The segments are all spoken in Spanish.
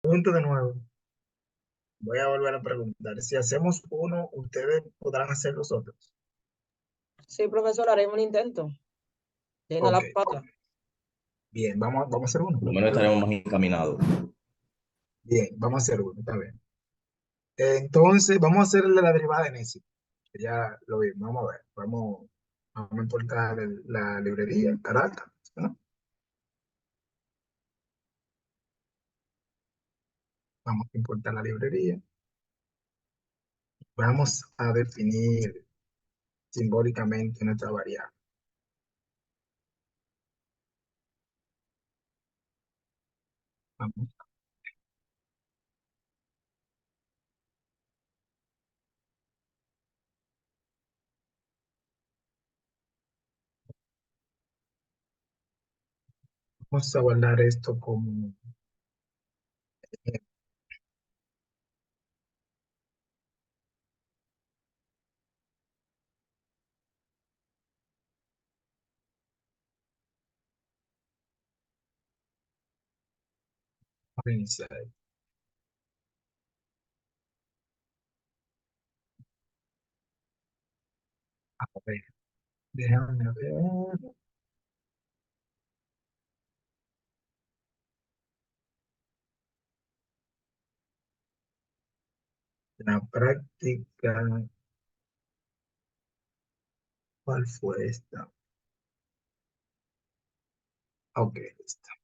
Pregunto de nuevo. Voy a volver a preguntar. Si hacemos uno, ustedes podrán hacer los otros. Sí, profesor, haremos un intento. Llena Ok, la pata. bien, vamos a hacer uno. Por lo menos estaremos más encaminados. Bien, vamos a hacer uno, está bien. Entonces, vamos a hacer el de la derivada de Nisi. Ya lo vimos, vamos a ver. Vamos a importar la librería, Caracas, ¿no? Vamos a importar la librería. Vamos a definir simbólicamente nuestra variable. Vamos, vamos a guardar esto como inicial. A ver, déjame ver. La práctica, ¿cuál fue esta? Ok, esta.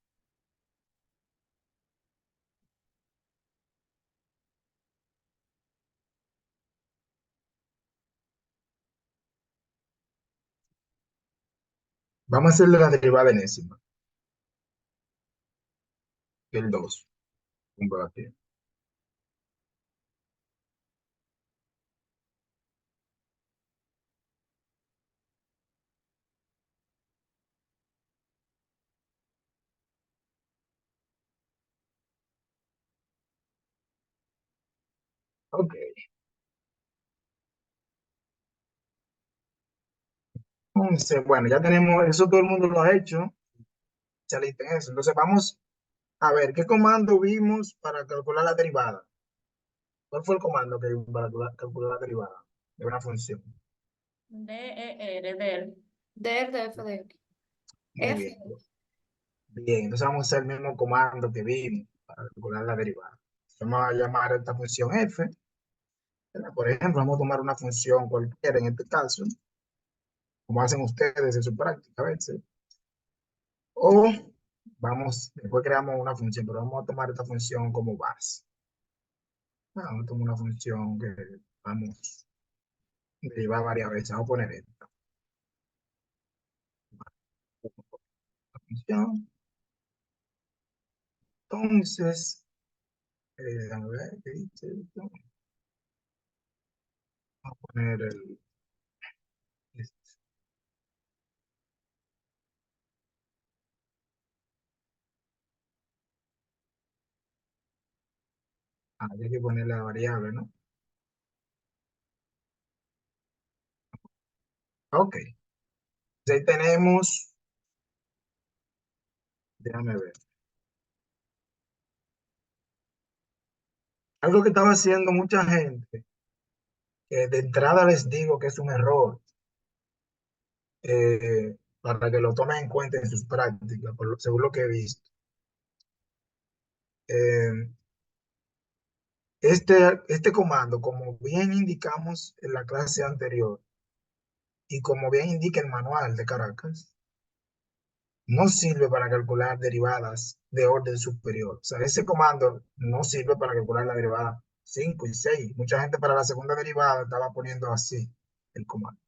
Vamos a hacerle la derivada enésima, que es el 2. Aquí. Ok, entonces, bueno, ya tenemos, eso todo el mundo lo ha hecho, ya le en eso. Entonces vamos a ver, ¿qué comando vimos para calcular la derivada? ¿Cuál fue el comando que vimos para calcular la derivada de una función? DER, DER de f de x. Muy F. bien. Bien, entonces vamos a hacer el mismo comando que vimos para calcular la derivada. Vamos a llamar a esta función f, ¿verdad? Por ejemplo, vamos a tomar una función cualquiera en este caso, como hacen ustedes en su práctica a veces. O después creamos una función, pero vamos a tomar esta función como base. Vamos a tomar una función que vamos a derivar varias veces. Vamos a poner esta función. Entonces, a ver, ¿qué dice esto? Vamos a poner este. Hay que poner la variable, ¿no? Ok. Entonces ahí tenemos, déjame ver. Algo que estaba haciendo mucha gente, que de entrada les digo que es un error, para que lo tomen en cuenta en sus prácticas, según lo que he visto. Eh, este comando, como bien indicamos en la clase anterior y como bien indica el manual de Caracas, no sirve para calcular derivadas de orden superior. O sea, ese comando no sirve para calcular la derivada 5 y 6. Mucha gente para la segunda derivada estaba poniendo así el comando.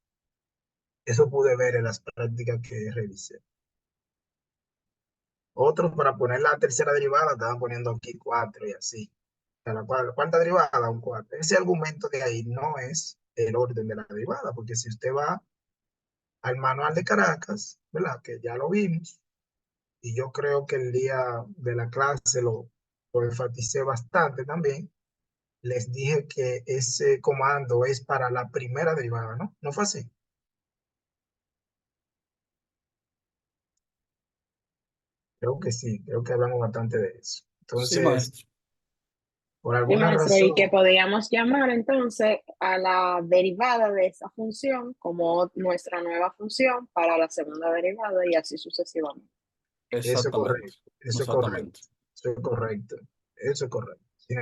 Eso pude ver en las prácticas que revisé. Otros para poner la tercera derivada estaban poniendo aquí 4 y así. A la cuarta derivada, un 4. Ese argumento de ahí no es el orden de la derivada, porque si usted va al manual de Caracas, ¿verdad? Que ya lo vimos, y yo creo que el día de la clase lo enfaticé bastante también, les dije que ese comando es para la primera derivada, ¿no? ¿No fue así? Creo que sí, creo que hablamos bastante de eso. Sí, Entonces, maestro. Por Sí, alguna maestro, y que razón, podríamos llamar entonces a la derivada de esa función como nuestra nueva función para la segunda derivada y así sucesivamente. eso es Exactamente. correcto, eso es correcto, Exactamente. eso es correcto, eso es correcto. Sin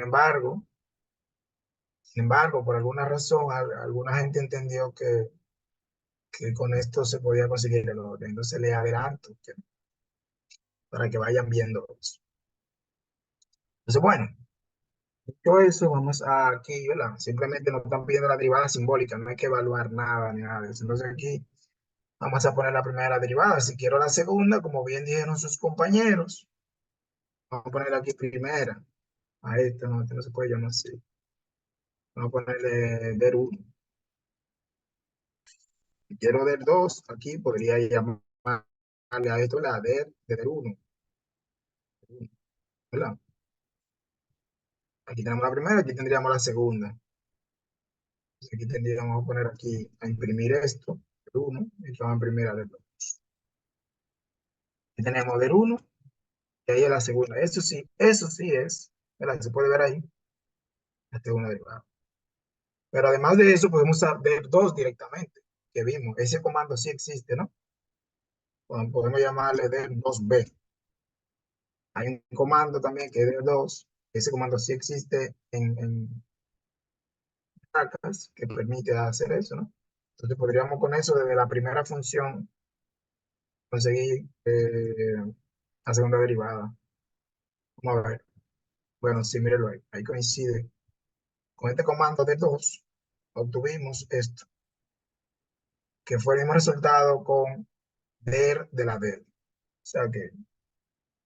embargo, por alguna razón, alguna gente entendió que con esto se podía conseguir el orden. Entonces le adelanto para que vayan viendo eso. Entonces, bueno, dicho eso, vamos a aquí, ¿verdad? Simplemente nos están pidiendo la derivada simbólica, no hay que evaluar nada ni nada de eso. Entonces aquí vamos a poner la primera derivada. Si quiero la segunda, como bien dijeron sus compañeros, vamos a poner aquí primera. A este no se puede llamar así. Vamos a ponerle der 1. Si quiero der 2, aquí podría llamarle a esto la der 1, ¿verdad? Aquí tenemos la primera, aquí tendríamos la segunda. Entonces aquí tendríamos que poner aquí a imprimir esto, der 1, y vamos a imprimir a der 2. Aquí tenemos der 1, y ahí es la segunda. Eso sí es, ¿verdad? Se puede ver ahí, la segunda derivada. Pero además de eso, podemos usar der 2 directamente, que vimos. Ese comando sí existe, ¿no? Podemos llamarle der 2b. Hay un comando también que es der 2. Ese comando sí existe en Arcas, que permite hacer eso, ¿no? Entonces podríamos con eso, desde la primera función, conseguir la segunda derivada. Vamos a ver. Bueno, sí, mírenlo ahí. Ahí coincide. Con este comando de 2, obtuvimos esto, que fue el mismo resultado con der de la der. O sea que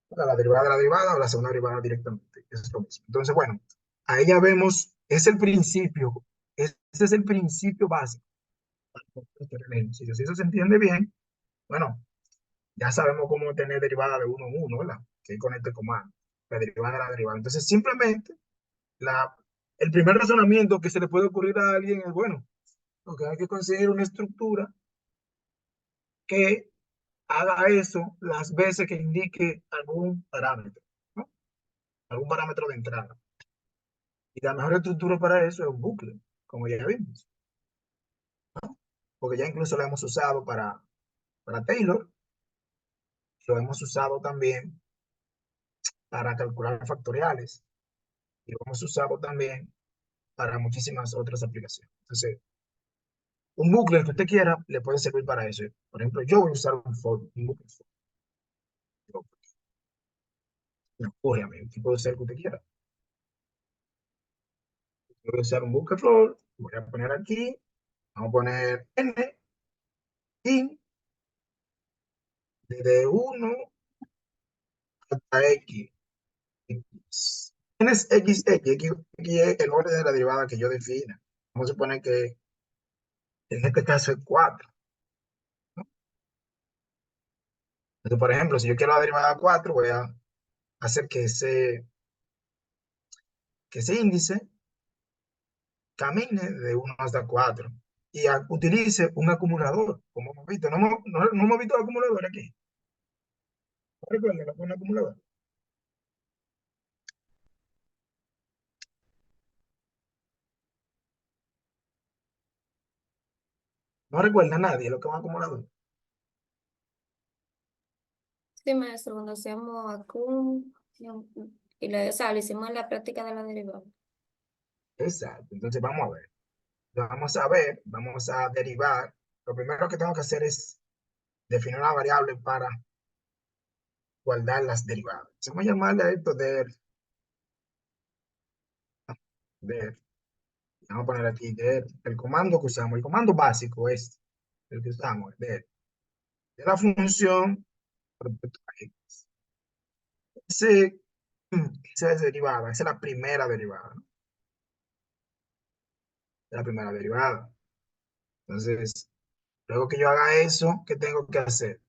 la derivada de la derivada o la segunda derivada directamente. Es lo mismo. Entonces, bueno, ahí ya vemos, es el principio, ese es el principio básico. Si eso se entiende bien, bueno, ya sabemos cómo tener derivada de 1 en 1, ¿verdad? Que con este comando, la derivada de la derivada. Entonces, simplemente, el primer razonamiento que se le puede ocurrir a alguien es, bueno, porque hay que conseguir una estructura que haga eso las veces que indique algún parámetro, ¿no? Algún parámetro de entrada. Y la mejor estructura para eso es un bucle, como ya vimos, ¿no? Porque ya incluso lo hemos usado para Taylor, lo hemos usado también para calcular factoriales, y lo hemos usado también para muchísimas otras aplicaciones. Entonces, un bucle que usted quiera le puede servir para eso. Por ejemplo, yo voy a usar un bucle for. Me ocurre a mí, usted puede usar el que usted quiera. Voy a usar un bucle for, voy a poner aquí, vamos a poner n, y desde 1 hasta x. ¿Quién es x? X es el orden de la derivada que yo defina. Vamos a suponer que en este caso es 4. ¿No? Entonces, por ejemplo, si yo quiero la derivada 4, voy a hacer que ese índice camine de 1 hasta 4 y utilice un acumulador, como hemos visto. No hemos visto el acumulador aquí. ¿No recuerdan lo que es un acumulador? No recuerda nadie lo que es un acumulador. Sí, maestro, cuando hacemos acum y o sea, lo hicimos en la práctica de la derivada. Exacto. Entonces vamos a ver. Vamos a derivar. Lo primero que tengo que hacer es definir una variable para guardar las derivadas. Vamos a llamarle a esto der. Vamos a poner aquí der. El comando que usamos, el comando básico es el que usamos, der. De la función respecto a x. Esa es derivada, esa es la primera derivada, ¿no? La primera derivada. Entonces, luego que yo haga eso, ¿qué tengo que hacer?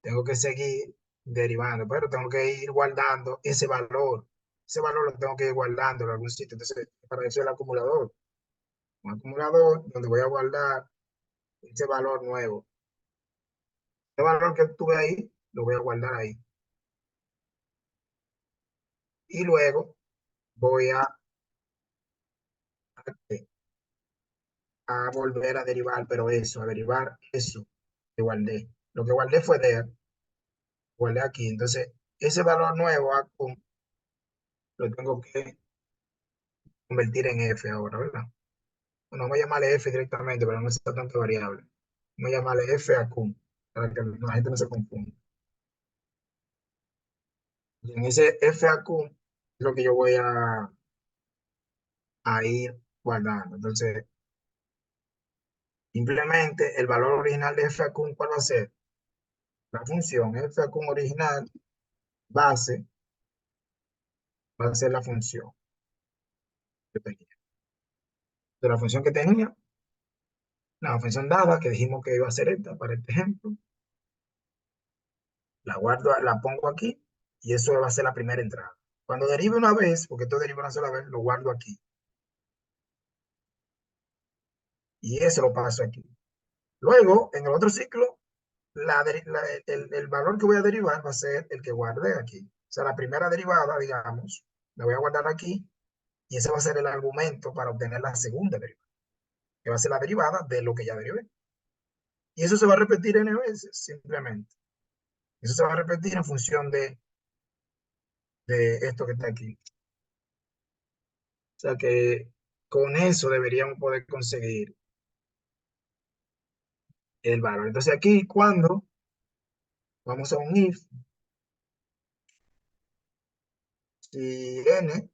Tengo que seguir derivando, pero tengo que ir guardando ese valor. Ese valor lo tengo que ir guardando en algún sitio. Entonces, para eso el acumulador. Un acumulador donde voy a guardar ese valor nuevo. Ese valor que tuve ahí, lo voy a guardar ahí. Y luego voy a volver a derivar, pero eso, a derivar eso que guardé. Lo que guardé fue D, guardé aquí. Entonces, ese valor nuevo lo tengo que convertir en F ahora, ¿verdad? Bueno, vamos a llamarle F directamente, pero no sea tanto variable. Vamos a llamarle F a Q, para que la gente no se confunda. Y en ese F a Q es lo que yo voy a ir guardando. Entonces, simplemente el valor original de F a Q, ¿cuál va a ser? La función F a Q original base va a ser la función que tenía. De la función que tenía, la función dada, que dijimos que iba a ser esta para este ejemplo, la guardo, la pongo aquí y eso va a ser la primera entrada. Cuando derive una vez, porque esto deriva una sola vez, lo guardo aquí. Y eso lo paso aquí. Luego, en el otro ciclo, el valor que voy a derivar va a ser el que guardé aquí. O sea, la primera derivada, digamos, la voy a guardar aquí y ese va a ser el argumento para obtener la segunda derivada, que va a ser la derivada de lo que ya derivé. Y eso se va a repetir n veces, simplemente. Eso se va a repetir en función de esto que está aquí. O sea que con eso deberíamos poder conseguir el valor. Entonces aquí, cuando vamos a un if, si n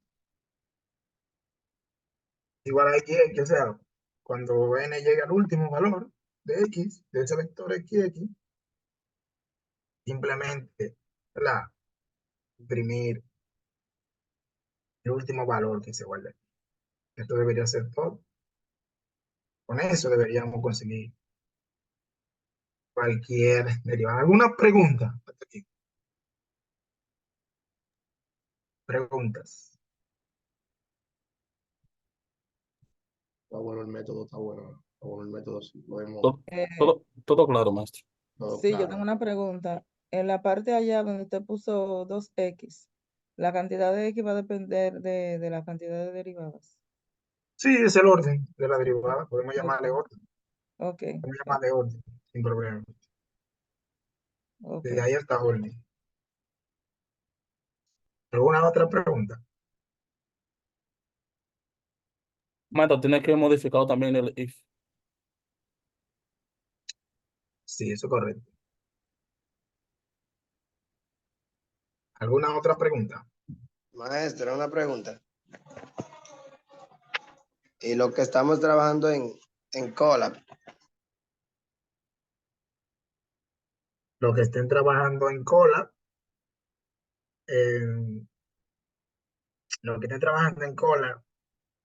igual a x, o sea, cuando n llega al último valor de x, de ese vector x, simplemente la imprimir el último valor que se guarda. Esto debería ser todo. Con eso deberíamos conseguir cualquier derivada. ¿Alguna pregunta? Hasta aquí. Preguntas. Está bueno el método, está bueno. Está bueno el método, sí, podemos. Todo, Eh, todo claro, maestro. Todo sí, yo claro. tengo una pregunta. En la parte allá donde usted puso 2x, la cantidad de x va a depender de la cantidad de derivadas. Sí, es el orden de la derivada. Podemos llamarle Ok, orden. ok, Podemos llamarle orden, sin problema. ok. Desde ahí hasta orden. ¿Alguna otra pregunta? Maestro, tiene que modificar también el if. Sí, eso es correcto. ¿Alguna otra pregunta? Maestra, una pregunta. Y lo que estamos trabajando en Colab, Los que estén trabajando en cola, eh, los que estén trabajando en cola,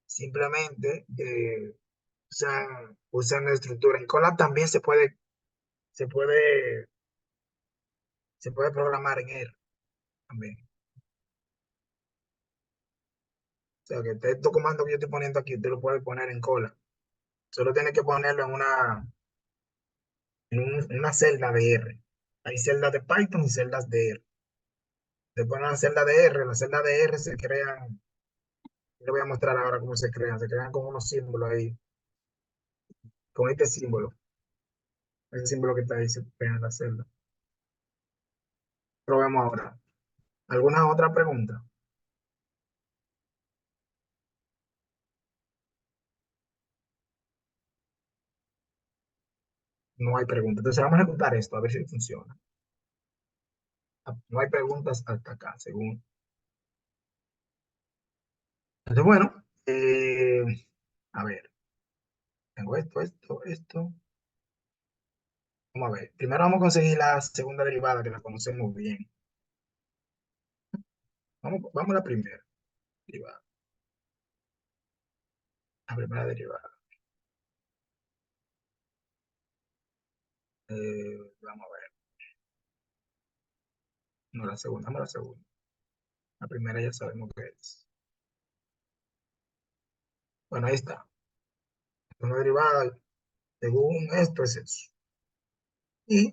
simplemente usan la estructura. En cola también se puede, se puede programar en R también. O sea, que estos comandos que yo estoy poniendo aquí, usted lo puede poner en cola. Solo tiene que ponerlo en una celda de R. Hay celdas de Python y celdas de R. Se pone la celda de R, la celda de R se crean, le voy a mostrar ahora cómo se crean con unos símbolos ahí, con este símbolo, ese símbolo que está ahí se crea en la celda. Lo vemos ahora. ¿Alguna otra pregunta? No hay preguntas. Entonces vamos a ejecutar esto, a ver si funciona. No hay preguntas hasta acá, según. Entonces, bueno, a ver, tengo esto. Vamos a ver. Primero vamos a conseguir la segunda derivada, que la conocemos bien. Vamos a la primera derivada. La primera derivada. Vamos a ver. No, la segunda, vamos a la segunda. La primera ya sabemos qué es. Bueno, ahí está. Una derivada, según esto es eso. Y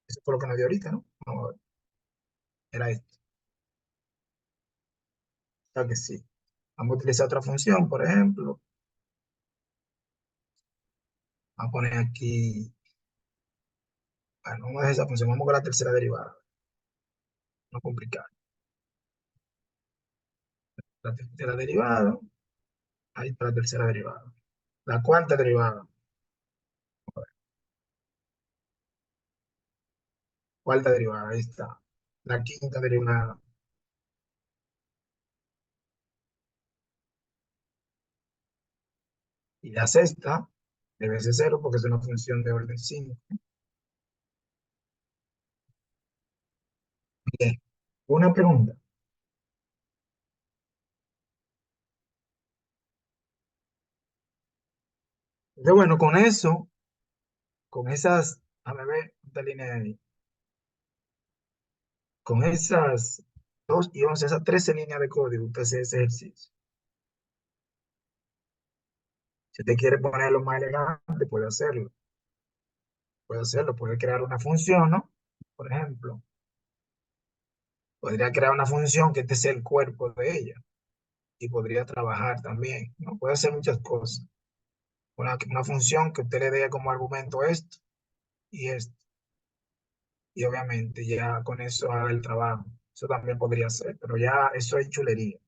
eso fue lo que nos dio ahorita, ¿no? Vamos a ver. Era esto. sea que sí. Vamos a utilizar otra función, por ejemplo. Vamos a poner aquí, bueno, vamos a dejar esa función, vamos con la tercera derivada. No complicar. La tercera derivada, ahí está la tercera derivada. La cuarta derivada, cuarta derivada, ahí está. La quinta derivada, y la sexta debe ser cero porque es una función de orden 5. Bien, una pregunta. Entonces, bueno, con eso, con esas, a ver, esta línea ahí, con esas 2 y 11, esas 13 líneas de código, usted hace ese ejercicio. Si usted quiere ponerlo más elegante, puede hacerlo. Puede hacerlo, puede crear una función, ¿no? Por ejemplo, podría crear una función que este sea el cuerpo de ella y podría trabajar también, ¿no? Puede hacer muchas cosas. Una función que usted le dé como argumento esto y esto. Y obviamente ya con eso haga el trabajo. Eso también podría ser, pero ya eso es chulería.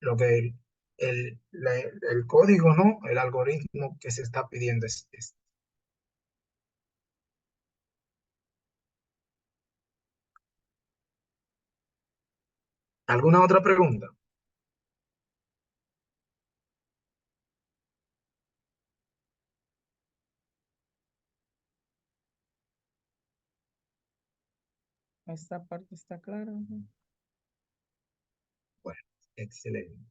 Lo que el código, ¿no? El algoritmo que se está pidiendo es. ¿Alguna otra pregunta? Esta parte está clara. Ujú. Bueno, excelente.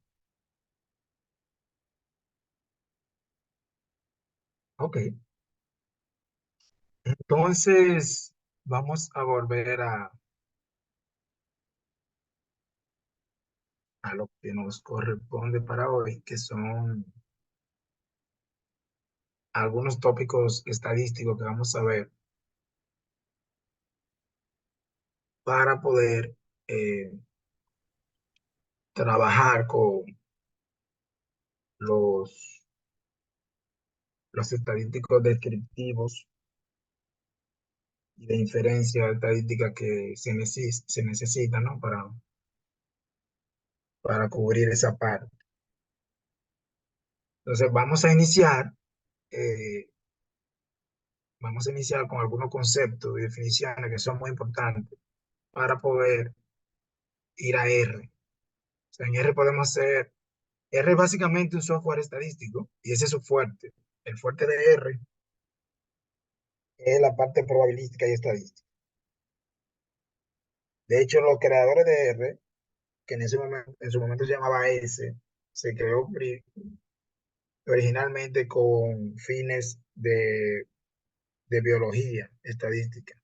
Ok. Entonces, vamos a volver a lo que nos corresponde para hoy, que son algunos tópicos estadísticos que vamos a ver para poder eh, trabajar con los, los estadísticos descriptivos y de inferencia estadística que se necesita, ¿no? Para cubrir esa parte. Entonces, eh, vamos a iniciar con algunos conceptos y definiciones que son muy importantes para poder ir a R. O sea, en R podemos hacer, R es básicamente un software estadístico y ese es su fuerte. El fuerte de R es la parte probabilística y estadística. De hecho, los creadores de R, que en su momento se llamaba S, se creó originalmente con fines de biología estadística.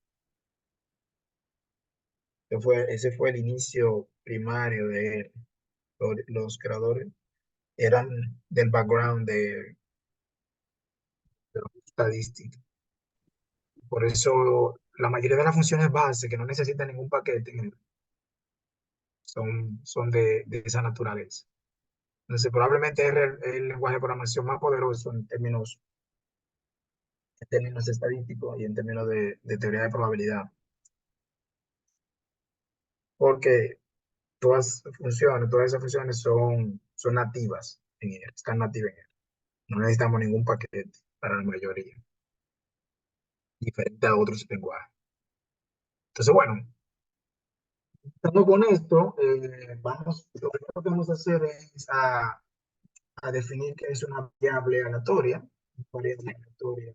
Ese fue el inicio primario de R. Los creadores eran del background de estadística. Por eso la mayoría de las funciones base que no necesitan ningún paquete son de esa naturaleza. Entonces, probablemente es el lenguaje de programación más poderoso en términos estadísticos y en términos de teoría de probabilidad. Porque todas esas funciones son nativas en R, están nativas en R. No necesitamos ningún paquete para la mayoría, diferente a otros lenguajes. Entonces, bueno, estando con esto, lo primero que vamos a hacer es a definir qué es una variable aleatoria. Una variable aleatoria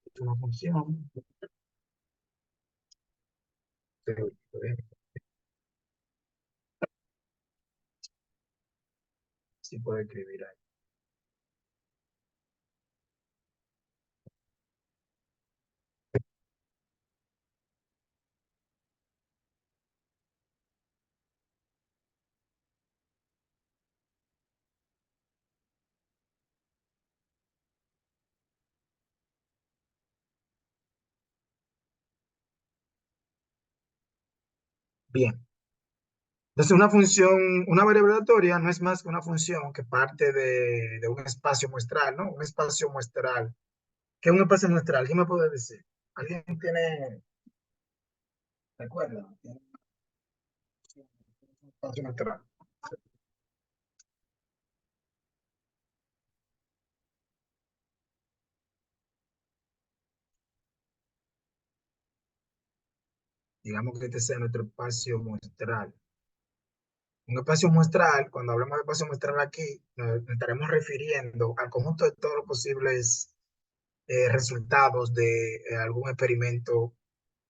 es una función. Sí puede escribir ahí. Bien, Entonces, una función, una variable aleatoria no es más que una función que parte de un espacio muestral, ¿no? Un espacio muestral. ¿Qué es un espacio muestral? ¿Quién me puede decir? ¿Alguien tiene, recuerda? ¿Tiene un espacio muestral? Digamos que este sea nuestro espacio muestral. Un espacio muestral, cuando hablamos de espacio muestral aquí, nos estaremos refiriendo al conjunto de todos los posibles resultados de algún experimento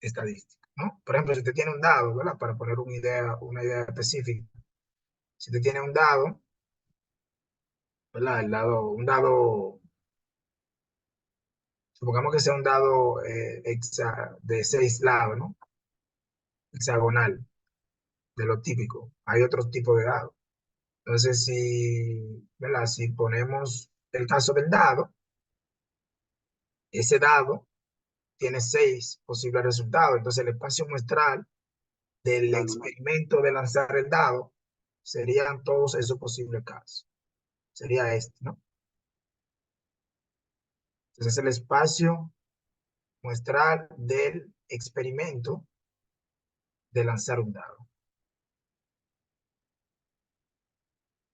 estadístico, ¿no? Por ejemplo, si usted tiene un dado, ¿verdad? Para poner una idea específica. Si usted tiene un dado, ¿verdad? Un dado, supongamos que sea un dado de 6 lados, ¿no? Hexagonal, de lo típico. Hay otros tipos de dados. Entonces, ¿verdad? Si ponemos el caso del dado, ese dado tiene 6 posibles resultados. Entonces, el espacio muestral del experimento de lanzar el dado serían todos esos posibles casos. Sería este, ¿no? Entonces, es el espacio muestral del experimento de lanzar un dado.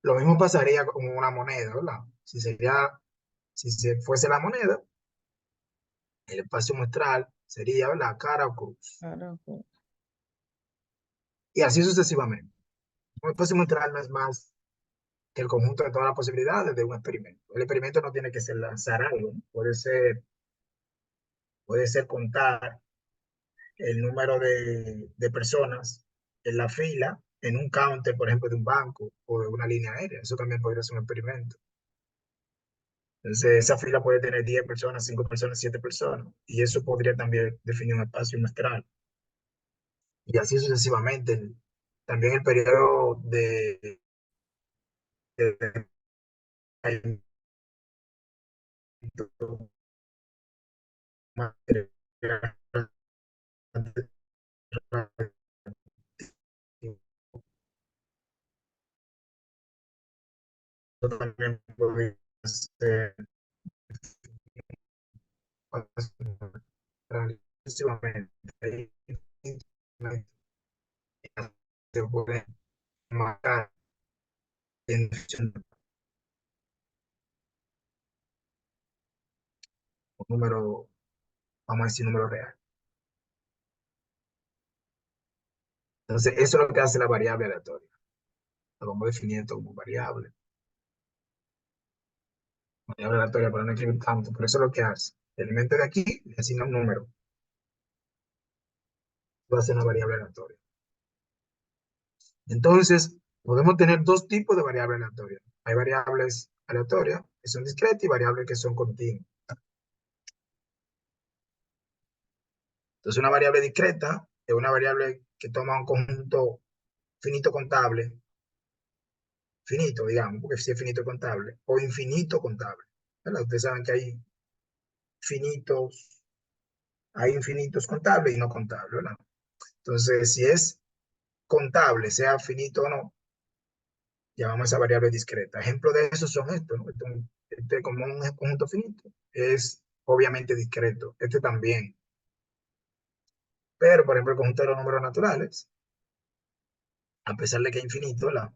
Lo mismo pasaría con una moneda, ¿verdad? Si se fuese la moneda, el espacio muestral sería la cara o cruz. Claro, pues. Y así sucesivamente. Un espacio muestral no es más que el conjunto de todas las posibilidades de un experimento. El experimento no tiene que ser lanzar algo, ¿no? Puede ser contar el número de personas en la fila en un counter, por ejemplo, de un banco o de una línea aérea. Eso también podría ser un experimento. Entonces, esa fila puede tener 10 personas, 5 personas, 7 personas, y eso podría también definir un espacio muestral. Y así sucesivamente. También el periodo de también podría ser sucesivamente. Se puede marcar en un número, vamos a decir número real. Entonces, eso es lo que hace la variable aleatoria. Lo vamos definiendo como variable. Variable aleatoria para no escribir tanto, pero eso es lo que hace. El elemento de aquí le asigna un número. Va a ser una variable aleatoria. Entonces, podemos tener dos tipos de variables aleatorias. Hay variables aleatorias que son discretas y variables que son continuas. Entonces, una variable discreta es una variable que toma un conjunto finito contable, finito, digamos, porque si es finito contable, o infinito contable, ¿verdad? Ustedes saben que hay infinitos contables y no contables, ¿verdad? Entonces, si es contable, sea finito o no, llamamos a esa variable discreta. Ejemplos de eso son estos, ¿no? Este como un conjunto finito es obviamente discreto. Este también. Pero, por ejemplo, el conjunto de los números naturales, a pesar de que es infinito, ¿verdad?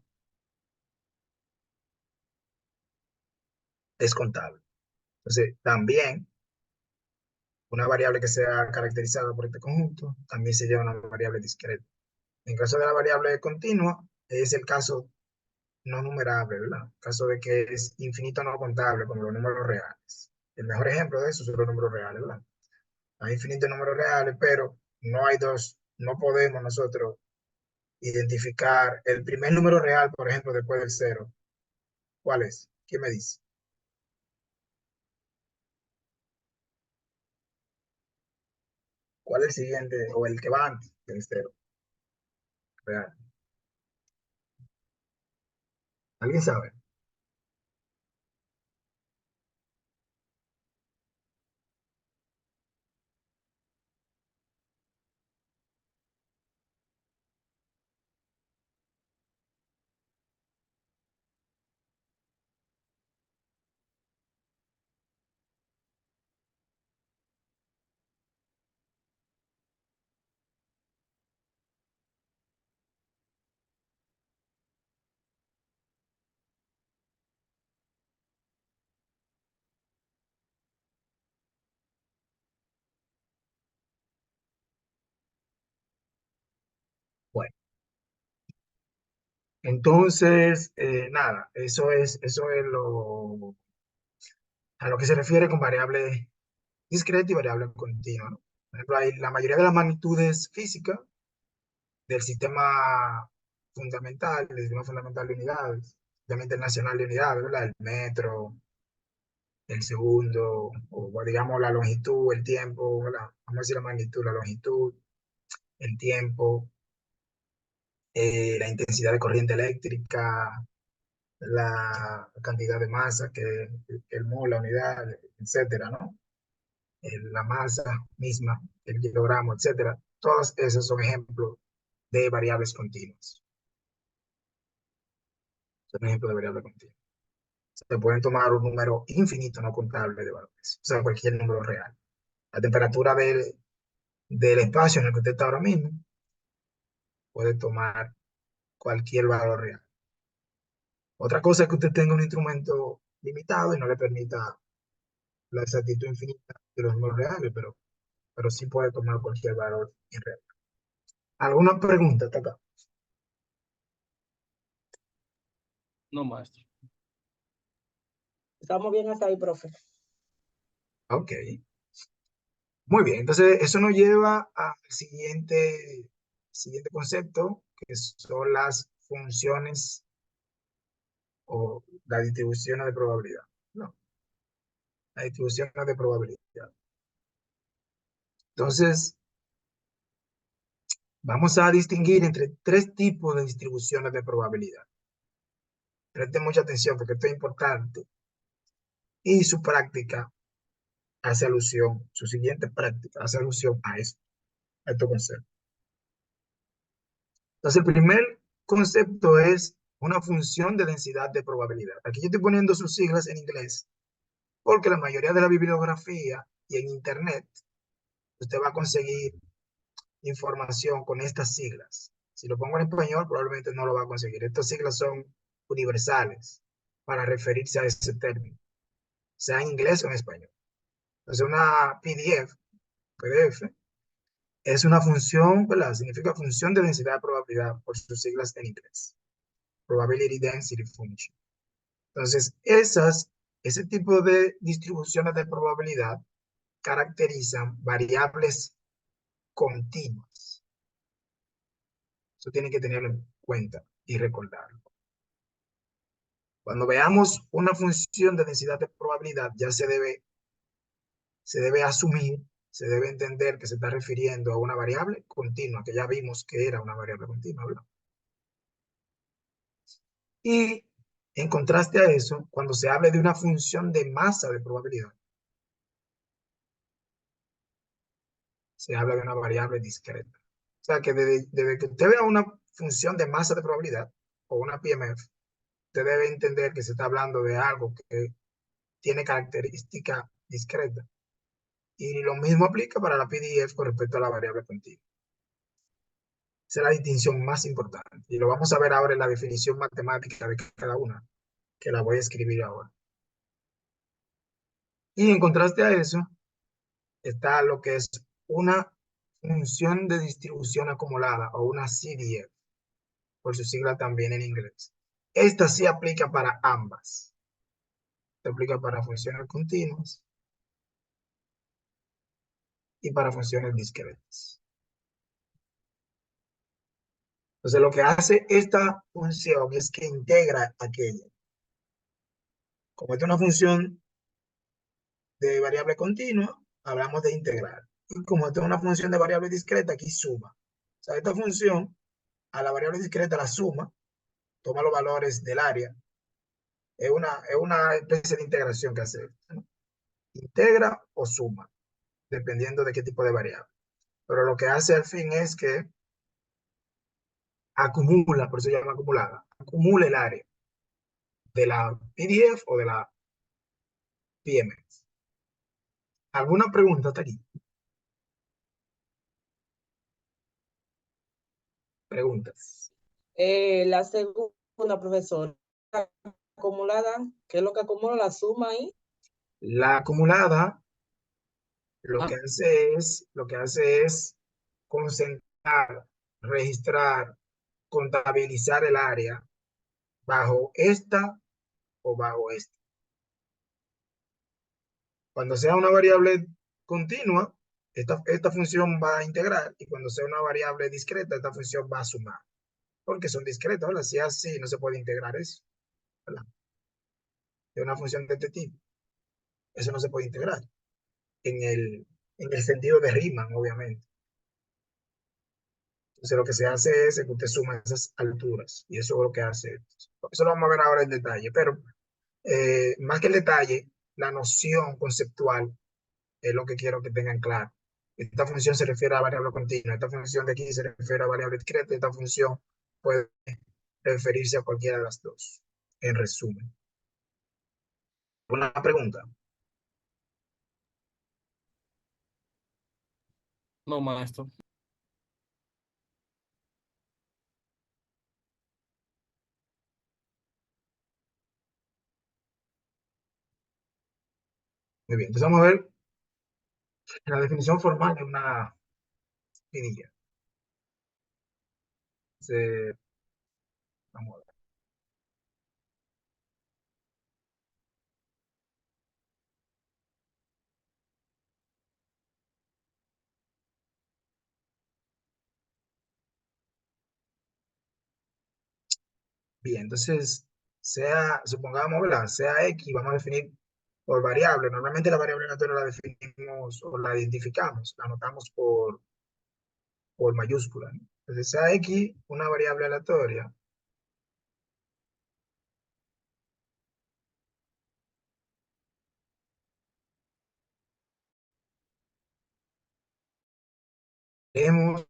Es contable. Entonces, también una variable que sea caracterizada por este conjunto también se llama una variable discreta. En caso de la variable continua, es el caso no numerable, ¿verdad? En caso de que es infinito no contable, como los números reales. El mejor ejemplo de eso son los números reales, ¿verdad? Hay infinitos números reales, pero no podemos nosotros identificar el primer número real, por ejemplo, después del cero. ¿Cuál es? ¿Quién me dice? ¿Cuál es el siguiente o el que va antes del cero? Real. ¿Alguien sabe? Bueno, entonces, nada, eso es a lo que se refiere con variable discreta y variable continua, ¿no? Por ejemplo, hay la mayoría de las magnitudes físicas del sistema fundamental de unidades, sistema internacional de unidades, ¿verdad? El metro, el segundo, o digamos la longitud, el tiempo, ¿verdad? Vamos a decir la magnitud, la longitud, el tiempo, la intensidad de corriente eléctrica, la cantidad de masa que el mol, la unidad, etcétera, ¿no? La masa misma, el kilogramo, etcétera. Todos esos son ejemplos de variables continuas. Son ejemplos de variables continuas. Se pueden tomar un número infinito no contable de valores, o sea, cualquier número real. La temperatura del espacio en el que usted está ahora mismo puede tomar cualquier valor real. Otra cosa es que usted tenga un instrumento limitado y no le permita la exactitud infinita de los números reales, pero sí puede tomar cualquier valor irreal. ¿Alguna pregunta hasta acá? No, maestro. Estamos bien hasta ahí, profe. Ok. Muy bien, entonces eso nos lleva al siguiente concepto, que son las funciones o las distribuciones de probabilidad. No, las distribuciones de probabilidad. Entonces, vamos a distinguir entre tres tipos de distribuciones de probabilidad. Presten mucha atención porque esto es importante. Y su práctica hace alusión, su siguiente práctica hace alusión a esto, a estos conceptos. Entonces, el primer concepto es una función de densidad de probabilidad. Aquí yo estoy poniendo sus siglas en inglés, porque la mayoría de la bibliografía y en Internet, usted va a conseguir información con estas siglas. Si lo pongo en español, probablemente no lo va a conseguir. Estas siglas son universales para referirse a ese término, sea en inglés o en español. Entonces, una PDF, es una función, ¿verdad? Significa función de densidad de probabilidad por sus siglas en inglés. Probability Density Function. Entonces, ese tipo de distribuciones de probabilidad caracterizan variables continuas. Eso tiene que tenerlo en cuenta y recordarlo. Cuando veamos una función de densidad de probabilidad, ya se debe asumir, se debe entender que se está refiriendo a una variable continua, que ya vimos que era una variable continua, ¿verdad? Y en contraste a eso, cuando se hable de una función de masa de probabilidad, se habla de una variable discreta. O sea que desde que usted vea una función de masa de probabilidad o una PMF, usted debe entender que se está hablando de algo que tiene característica discreta. Y lo mismo aplica para la PDF con respecto a la variable continua. Esa es la distinción más importante. Y lo vamos a ver ahora en la definición matemática de cada una, que la voy a escribir ahora. Y en contraste a eso, está lo que es una función de distribución acumulada o una CDF, por su sigla también en inglés. Esta sí aplica para ambas. Se aplica para funciones continuas y para funciones discretas. Entonces, lo que hace esta función es que integra aquella. Como esta es una función de variable continua, hablamos de integrar. Y como esta es una función de variable discreta, aquí suma. O sea, esta función a la variable discreta la suma, toma los valores del área. Es una especie de integración que hace, ¿no? Integra o suma, dependiendo de qué tipo de variable. Pero lo que hace al fin es que acumula, por eso se llama acumulada, acumula el área de la PDF o de la PMS. ¿Alguna pregunta hasta aquí? Preguntas. La segunda, profesor, acumulada, ¿qué es lo que acumula la suma ahí? La acumulada lo Ah. que hace es concentrar registrar, contabilizar el área bajo esta o bajo esta. Cuando sea una variable continua, esta función va a integrar, y cuando sea una variable discreta, esta función va a sumar, porque son discretas, ¿verdad? Si es así, no se puede integrar eso, ¿verdad? De una función de este tipo. Eso no se puede integrar en el sentido de Riemann, obviamente. Entonces, lo que se hace es que usted suma esas alturas, y eso es lo que hace. Eso lo vamos a ver ahora en detalle, pero más que el detalle, la noción conceptual es lo que quiero que tengan claro. Esta función se refiere a variable continua, esta función de aquí se refiere a variable discreta, esta función puede referirse a cualquiera de las dos, en resumen. ¿Una pregunta? No, maestro. Muy bien, entonces vamos a ver la definición formal de una pinilla. Vamos a ver. Bien, entonces, supongamos, ¿verdad? Sea X, vamos a definir por variable. Normalmente la variable aleatoria la definimos o la identificamos, la anotamos por mayúscula, ¿no? Entonces, sea X una variable aleatoria. Vemos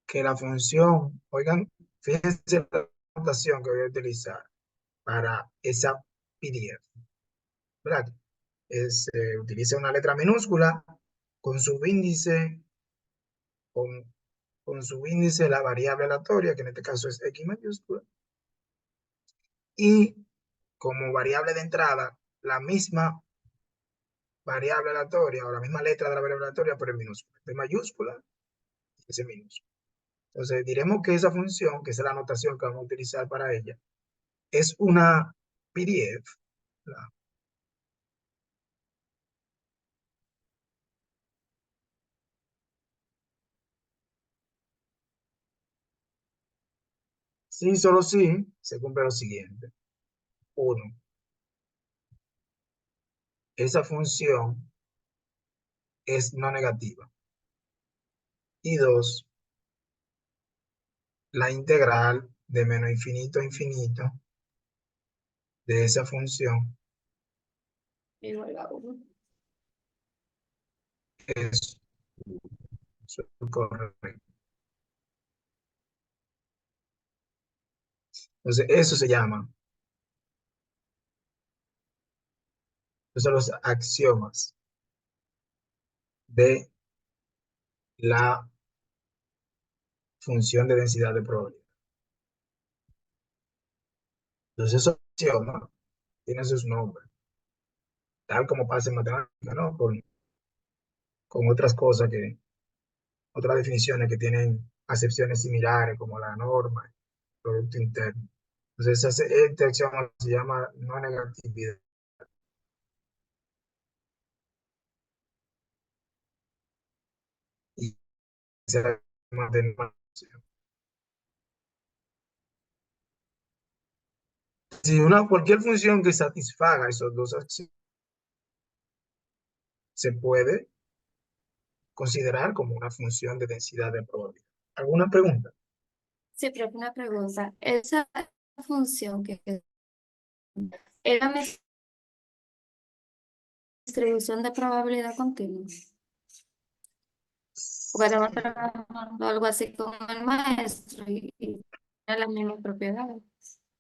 que la función, oigan, fíjense la notación que voy a utilizar para esa PDF, ¿verdad? Utiliza una letra minúscula con subíndice, con, con subíndice la variable aleatoria, que en este caso es X mayúscula, y como variable de entrada, la misma variable aleatoria o la misma letra de la variable aleatoria, pero en minúscula, de mayúscula y ese minúscula. Entonces diremos que esa función, que es la anotación que vamos a utilizar para ella, es una PDF, ¿verdad? Sí, solo sí, se cumple lo siguiente. Uno, esa función es no negativa. Y dos, la integral de menos infinito a infinito de esa función Igual a 1. es correcto. Entonces, eso se llama, esos son los axiomas de la función de densidad de probabilidad. Entonces, esos axiomas tienen sus nombres, tal como pasa en matemáticas, ¿no? Con otras cosas otras definiciones que tienen acepciones similares, como la norma, producto interno. Entonces, este axioma se llama no negatividad. Y se llama de no acción. Si cualquier función que satisfaga esos dos axiomas se puede considerar como una función de densidad de probabilidad. ¿Alguna pregunta? Sí, pero una pregunta. Esa función que es la distribución de probabilidad continua. Porque estamos trabajando algo así con el maestro y tiene las mismas propiedades.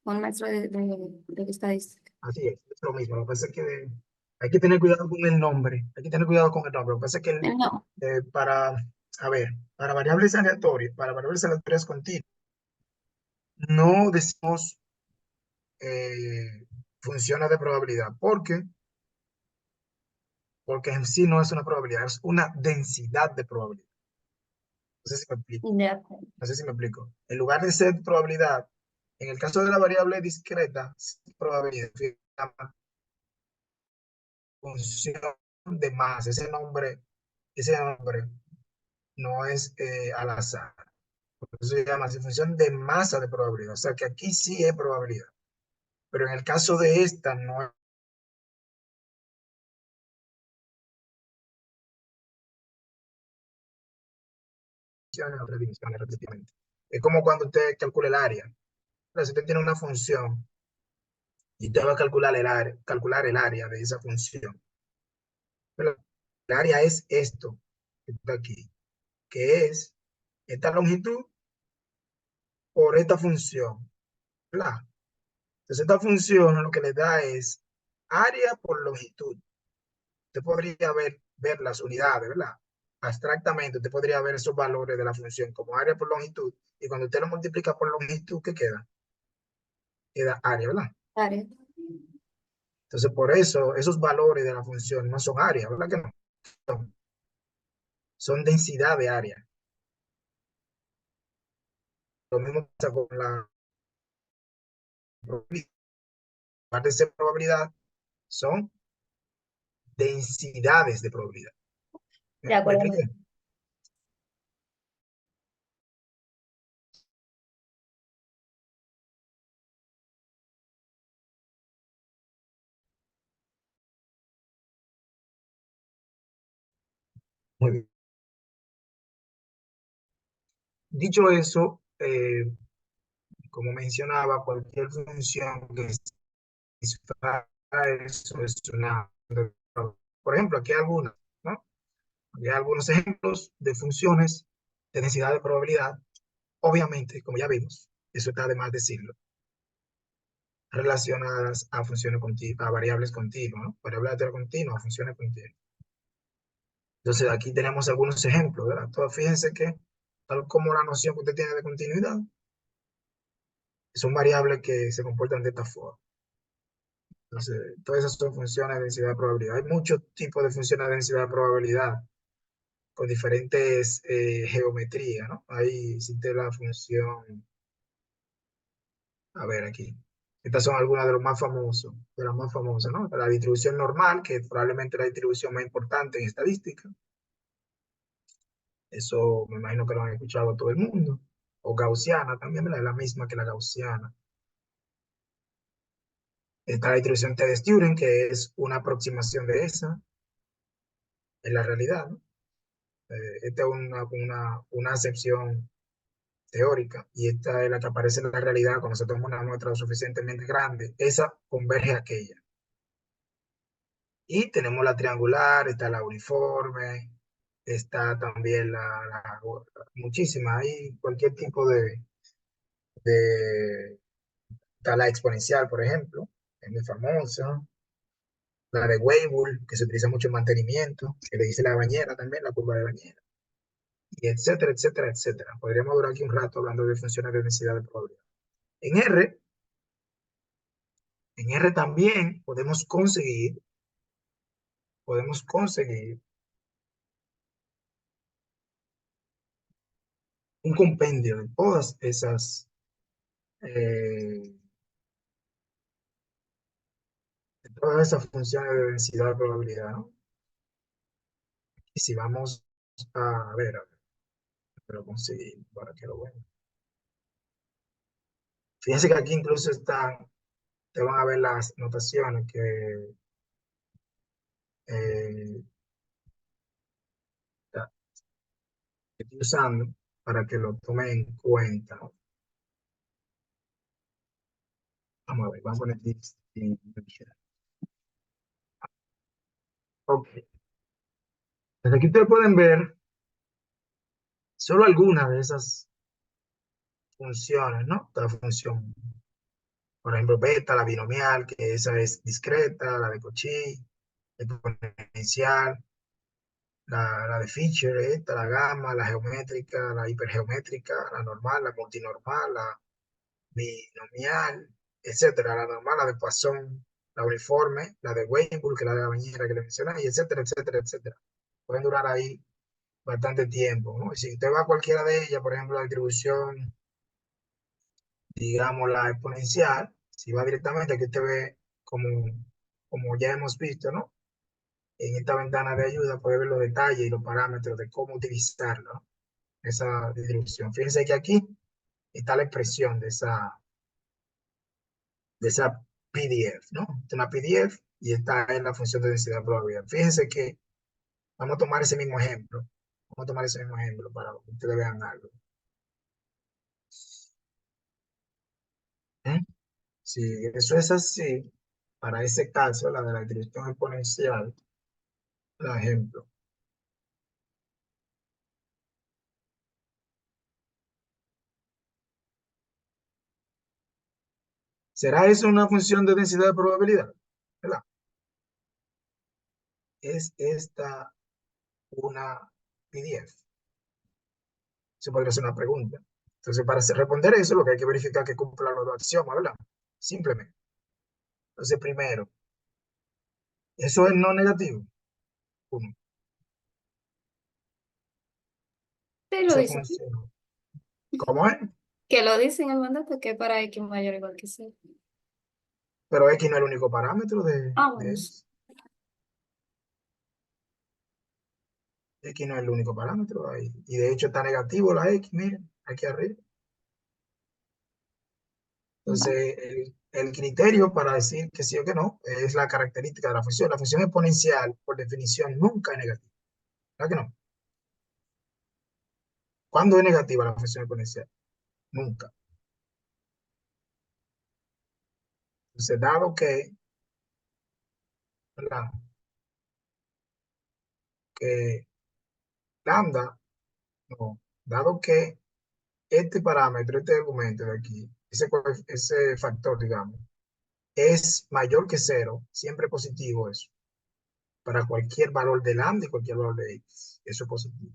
Con el maestro de estadística. Así es lo mismo. Lo que pasa es que hay que tener cuidado con el nombre. Hay que tener cuidado con el nombre. Lo que pasa es que No, para variables aleatorias continuas, no decimos funciones de probabilidad, porque en sí no es una probabilidad, es una densidad de probabilidad. sé si me explico. De acuerdo. No sé si me explico. En lugar de ser probabilidad, en el caso de la variable discreta, probabilidad se llama función de masa. Ese nombre no es al azar. Por eso se llama así, función de masa de probabilidad. O sea que aquí sí es probabilidad. Pero en el caso de esta no es en otras dimensiones, respectivamente. Es como cuando usted calcula el área. Pero si usted tiene una función y usted va a calcular el área de esa función. Pero el área es esto que está aquí, que es esta longitud por esta función, ¿verdad? Entonces esta función lo que le da es área por longitud. Usted podría ver las unidades, ¿verdad? Abstractamente, usted podría ver esos valores de la función como área por longitud, y cuando usted lo multiplica por longitud, ¿qué queda? Queda área, ¿verdad? Área. Entonces, por eso, esos valores de la función no son área, ¿verdad que no? Son densidad de área. Lo mismo pasa con la probabilidad. Aparte de ser probabilidad, son densidades de probabilidad. De ¿Me acuerdo. expliqué? Muy bien. Dicho eso, como mencionaba, cualquier función que satisfaga eso es una... Por ejemplo, aquí hay algunas, ¿no? Aquí hay algunos ejemplos de funciones de densidad de probabilidad. Obviamente, como ya vimos, eso está de más decirlo, relacionadas a funciones continuas, a variables continuas, ¿no? Variables de continuas, a funciones continuas. Entonces, aquí tenemos algunos ejemplos, ¿verdad? Entonces, fíjense que, tal como la noción que usted tiene de continuidad, son variables que se comportan de esta forma. Entonces, todas esas son funciones de densidad de probabilidad. Hay muchos tipos de funciones de densidad de probabilidad con diferentes geometrías, ¿no? Ahí existe la función, a ver aquí. Estas son algunas de los más famosos, de las más famosas, ¿no? La distribución normal, que es probablemente la distribución más importante en estadística. Eso me imagino que lo han escuchado todo el mundo. O gaussiana también, ¿verdad? Es la misma que la gaussiana. Está la distribución T de Sturing, que es una aproximación de esa en la realidad, ¿no? Esta es una acepción teórica, y esta es la que aparece en la realidad cuando se toma una muestra lo suficientemente grande. Esa converge a aquella. Y tenemos la triangular, está la uniforme, está también muchísimas, hay cualquier tipo está la exponencial, por ejemplo, es muy famosa. La de Weibull, que se utiliza mucho en mantenimiento, que le dice la bañera también, la curva de bañera, y etcétera, etcétera, etcétera. Podríamos durar aquí un rato hablando de funciones de densidad de probabilidad. En R también podemos conseguir un compendio de eh, todas esas funciones de densidad de probabilidad, ¿no? Y si vamos a ver, pero conseguir para que lo vean. Fíjense que aquí incluso te van a ver las notaciones eh, que estoy usando para que lo tomen en cuenta. Vamos a ver, vamos a poner ok. Desde aquí ustedes pueden ver solo algunas de esas funciones, ¿no? La función, por ejemplo, beta, la binomial, que esa es discreta, la de Cauchy, exponencial, la de Fisher, la gamma, la geométrica, la hipergeométrica, la normal, la multinormal, la binomial, etcétera, la normal, la de Poisson, la uniforme, la de Weibull, que es la de la bañera que le mencioné, y etcétera, etcétera, etcétera. Pueden durar ahí bastante tiempo, ¿no? Y si usted va a cualquiera de ellas, por ejemplo, la distribución, digamos, la exponencial, si va directamente, aquí usted ve como ya hemos visto, ¿no? En esta ventana de ayuda puede ver los detalles y los parámetros de cómo utilizarla, ¿no? Esa distribución. Fíjense que aquí está la expresión de esa PDF, ¿no? Es una PDF y está en la función de densidad de probabilidad. Fíjense que vamos a tomar ese mismo ejemplo. Vamos a tomar ese mismo ejemplo para que ustedes vean algo. ¿Eh? Si eso es así, para ese caso, la de la distribución exponencial, el ejemplo. ¿Será eso una función de densidad de probabilidad? ¿Verdad? ¿Es esta una PDF? Se podría hacer una pregunta. Entonces, para responder eso, lo que hay que verificar es que cumpla los dos axiomas, ¿verdad? Simplemente. Entonces, primero, eso es no negativo. Uno, Sí, lo esa dice. función. ¿Cómo es? Que lo dice en el mandato que es para X mayor o igual que C. Pero X no es el único parámetro de Bueno, X. X no es el único parámetro ahí. Y de hecho está negativo la X, miren, aquí arriba. Entonces, el criterio para decir que sí o que no es la característica de la función. La función exponencial, por definición, nunca es negativa. ¿Verdad que no? ¿Cuándo es negativa la función exponencial? Nunca. Entonces, dado que, ¿verdad? Que lambda, no, dado que este parámetro, este argumento de aquí, ese factor, digamos, es mayor que cero, siempre positivo eso, para cualquier valor de lambda y cualquier valor de x, eso es positivo.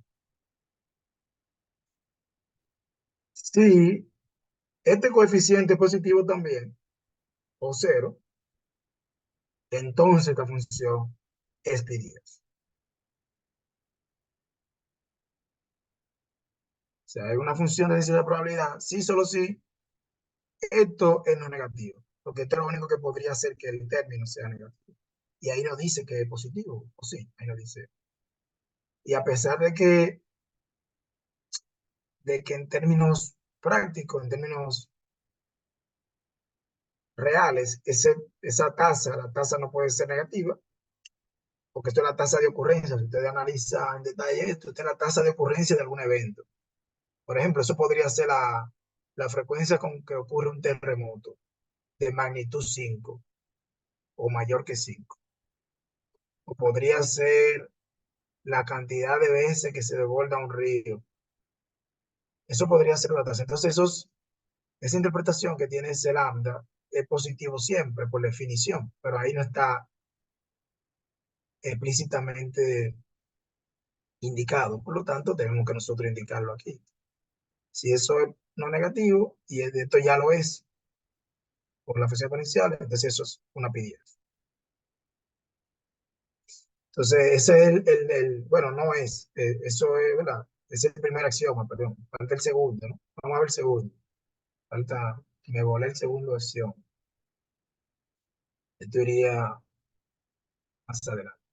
Si este coeficiente es positivo también, o cero, entonces esta función es PDF. O sea, es una función de densidad de probabilidad, sí, solo sí, esto es no negativo, porque esto es lo único que podría hacer que el término sea negativo. Y ahí nos dice que es positivo, o sí, ahí nos dice. Y a pesar de que en términos prácticos, en términos reales, esa tasa, la tasa no puede ser negativa, porque esto es la tasa de ocurrencia. Si usted analiza en detalle esto, esta es la tasa de ocurrencia de algún evento. Por ejemplo, eso podría ser la frecuencia con que ocurre un terremoto de magnitud 5 o mayor que 5. O podría ser la cantidad de veces que se desborda un río. Eso podría ser la tasa. Entonces, esa interpretación que tiene ese lambda es positivo siempre, por definición, pero ahí no está explícitamente indicado. Por lo tanto, tenemos que nosotros indicarlo aquí. Si eso es no negativo y esto ya lo es por la función exponencial, entonces eso es una PDF. Entonces, ese es bueno, no es, eso es, ¿verdad? Ese es el primer axioma, perdón. Falta el segundo, ¿no? Vamos a ver el segundo. Falta, me volé el segundo axioma. Esto iría más adelante.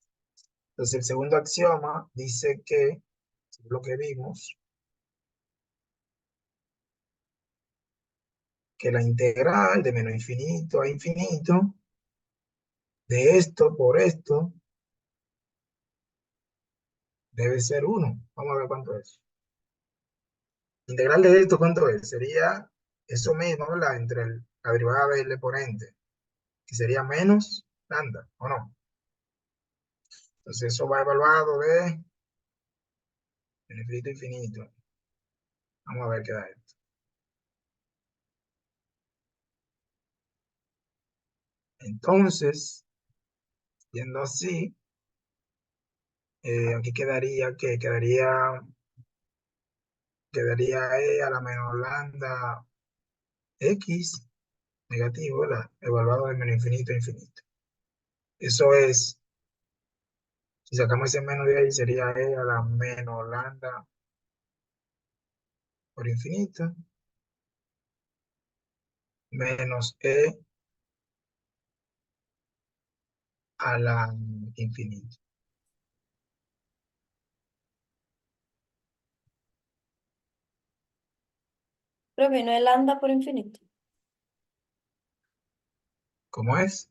Entonces, el segundo axioma dice que, según lo que vimos, que la integral de menos infinito a infinito de esto por esto debe ser 1. Vamos a ver cuánto es. Integral de esto, ¿cuánto es? Sería eso mismo, ¿verdad? Entre la derivada del exponente, que sería menos lambda, ¿o no? Entonces eso va evaluado de infinito a infinito. Vamos a ver qué da esto. Entonces, siendo así, aquí quedaría que quedaría E a la menos lambda X negativo, ¿verdad? Evaluado de menos infinito a infinito. Eso es Si sacamos ese menos de ahí, sería E a la menos lambda por infinito, menos E a la infinito. Profe, no es lambda por infinito. ¿Cómo es?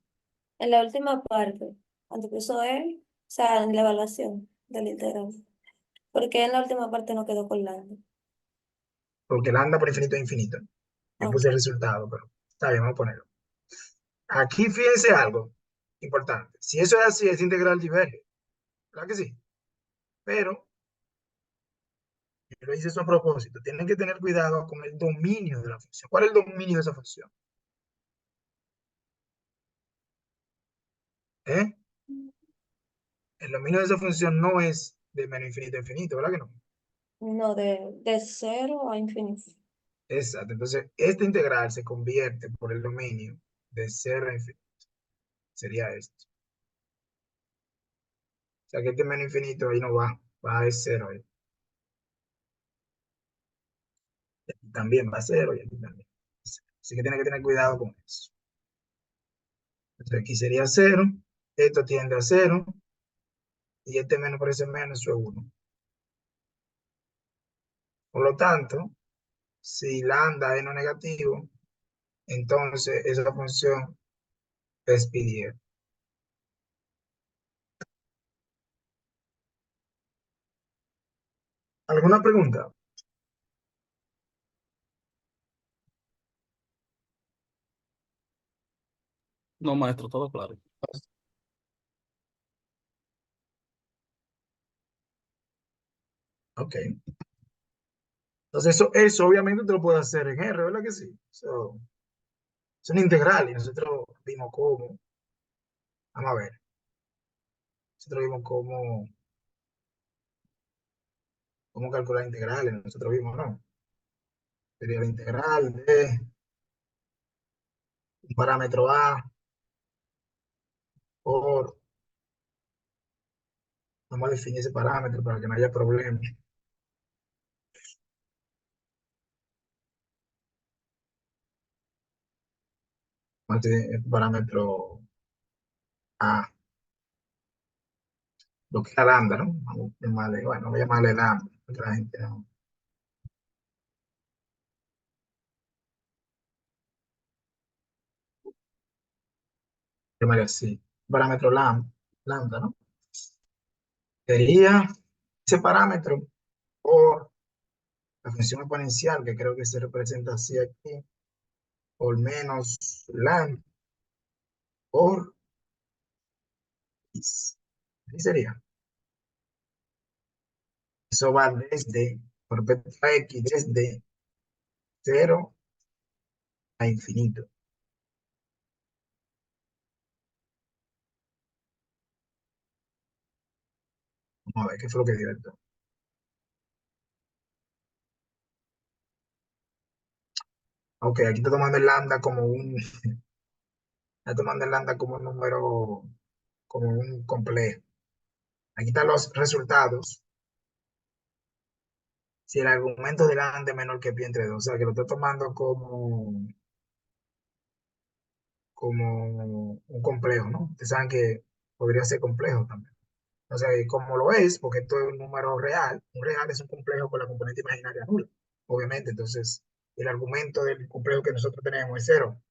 En la última parte, cuando puso E, o sea, en la evaluación del integral. ¿Por qué en la última parte no quedó con lambda? Porque lambda por infinito es infinito. Yo Ok. puse el resultado, pero está bien, vamos a ponerlo. Aquí fíjense algo importante. Si eso es así, es integral diverge. ¿Verdad que sí? Pero, yo lo hice eso a propósito. Tienen que tener cuidado con el dominio de la función. ¿Cuál es el dominio de esa función? ¿Eh? El dominio de esa función no es de menos infinito a infinito, ¿verdad que no? No, de 0 a infinito. Exacto. Entonces, esta integral se convierte por el dominio de 0 a infinito. Sería esto. O sea, que este menos infinito ahí no va a 0 ahí. Y aquí también va a 0 y aquí también. Así que tiene que tener cuidado con eso. Entonces, aquí sería 0, esto tiende a 0, y este menos por ese menos, eso es 1. Por lo tanto, si lambda es no negativo, entonces esa función es pi10. ¿Alguna pregunta? No, maestro, todo claro. Ok. Entonces, eso obviamente te lo puedes hacer en R, ¿verdad que sí? Es una integral y nosotros vimos cómo. Vamos a ver. Nosotros vimos cómo calcular integrales. Nosotros vimos, ¿no? Sería la integral de un parámetro A por... Vamos a definir ese parámetro para que no haya problema. El parámetro A, lo que es lambda, ¿no? Vamos a llamarle, bueno, voy a llamarle lambda, porque la gente no. Llamarle así. Parámetro lambda, ¿no? Sería ese parámetro por la función exponencial, que creo que se representa así aquí, por menos lambda por x. Así sería. Eso va desde, por respecto a x, desde 0 a infinito. Vamos a ver qué fue lo que dio esto. Ok, aquí estoy tomando el lambda como estoy tomando el lambda como un número, como un complejo. Aquí están los resultados. Si el argumento de lambda es menor que pi entre 2, o sea que lo estoy tomando como un complejo, ¿no? Ustedes saben que podría ser complejo también. O sea, y como lo es, porque esto es un número real, un real es un complejo con la componente imaginaria nula, obviamente. Entonces, el argumento del complejo que nosotros tenemos es 0.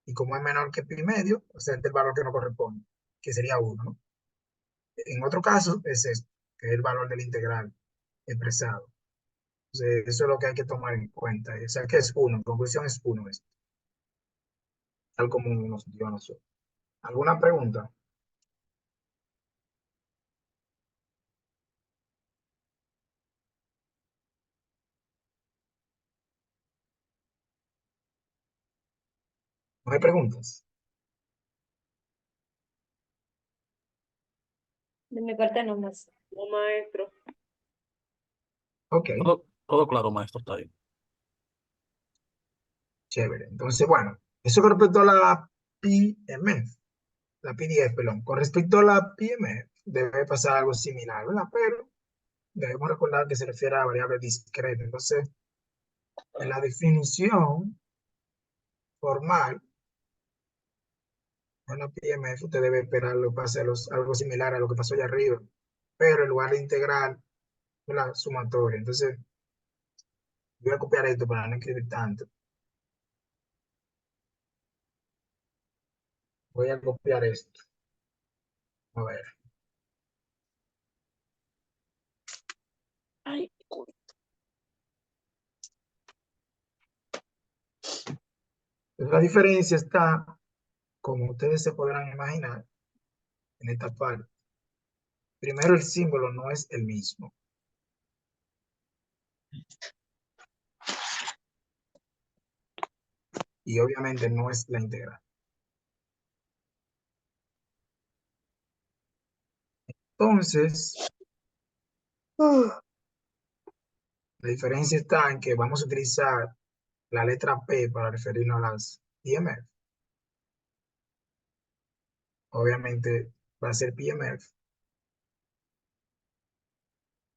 Y como es menor que pi medio, o sea, este es el valor que nos corresponde, que sería 1, ¿no? En otro caso, es esto, que es el valor del integral expresado. Entonces, eso es lo que hay que tomar en cuenta. O sea, que es 1, en conclusión es 1, esto, tal como nos dio a nosotros. ¿Alguna pregunta? ¿No hay preguntas? De mi parte no más. No, maestro. Ok, Todo claro, maestro, está bien. chévere. Entonces, bueno, eso con respecto a la PMF, la PDF, perdón. Con respecto a la PMF, debe pasar algo similar, ¿verdad? Pero debemos recordar que se refiere a la variable discreta. Entonces, en la definición formal, una PMF usted debe esperar que pase algo similar a lo que pasó allá arriba, pero en lugar de integral, la sumatoria. Entonces, voy a copiar esto para no escribir tanto. Voy a copiar esto. A ver. Ay, La diferencia está, como ustedes se podrán imaginar, en esta parte. Primero, el símbolo no es el mismo. Y obviamente no es la integral. Entonces, la diferencia está en que vamos a utilizar la letra P para referirnos a las PMF. Obviamente va a ser PMF.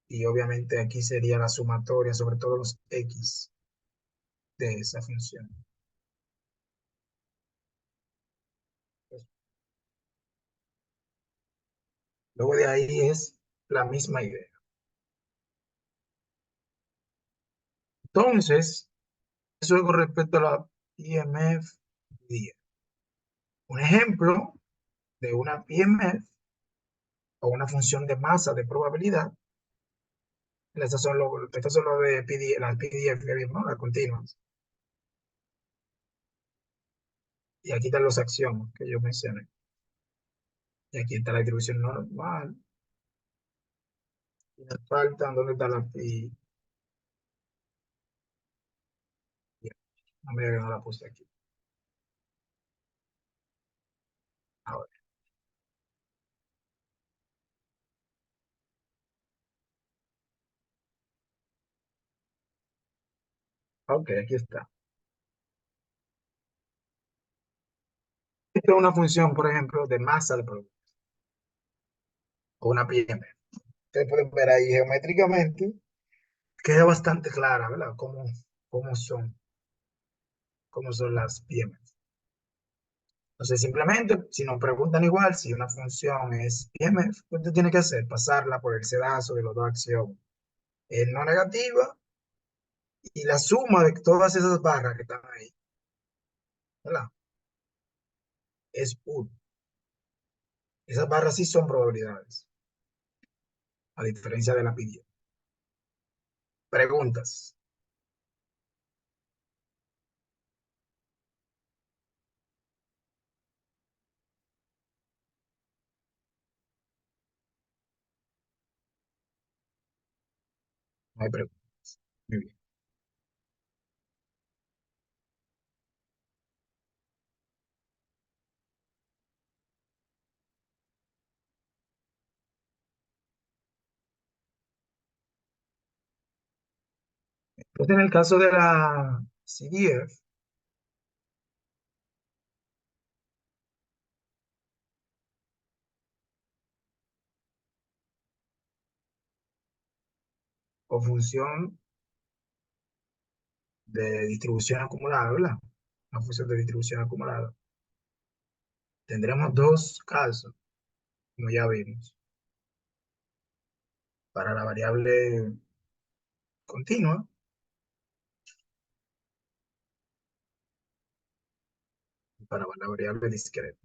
Y obviamente aquí sería la sumatoria sobre todos los X de esa función. Luego de ahí es la misma idea. Entonces, eso es con respecto a la PMF 10. Un ejemplo de una PMF o una función de masa de probabilidad. Estas son los de PDF, las PDF que vimos, ¿no? Las continuas. Y aquí están los axiomas que yo mencioné. Y aquí está la distribución normal. Y nos faltan, ¿dónde está la pi? No me diga que no la puse aquí. Ahora. Ok, aquí está. Esta es una función, por ejemplo, de masa de producto. O una PMF. Ustedes pueden ver ahí geométricamente, queda bastante clara, ¿verdad? Cómo son las PMF. Entonces, simplemente, si nos preguntan igual si una función es PMF, ¿qué usted tiene que hacer? Pasarla por el sedazo de los dos axiomas. El no negativa y la suma de todas esas barras que están ahí, ¿verdad? Es 1. Esas barras sí son probabilidades, a diferencia de la PD. Preguntas. No hay preguntas. Muy bien. Entonces, en el caso de la CDF, o función de distribución acumulada, ¿verdad? Una función de distribución acumulada. Tendremos dos casos, como ya vimos. Para la variable continua, y para la variable discreta.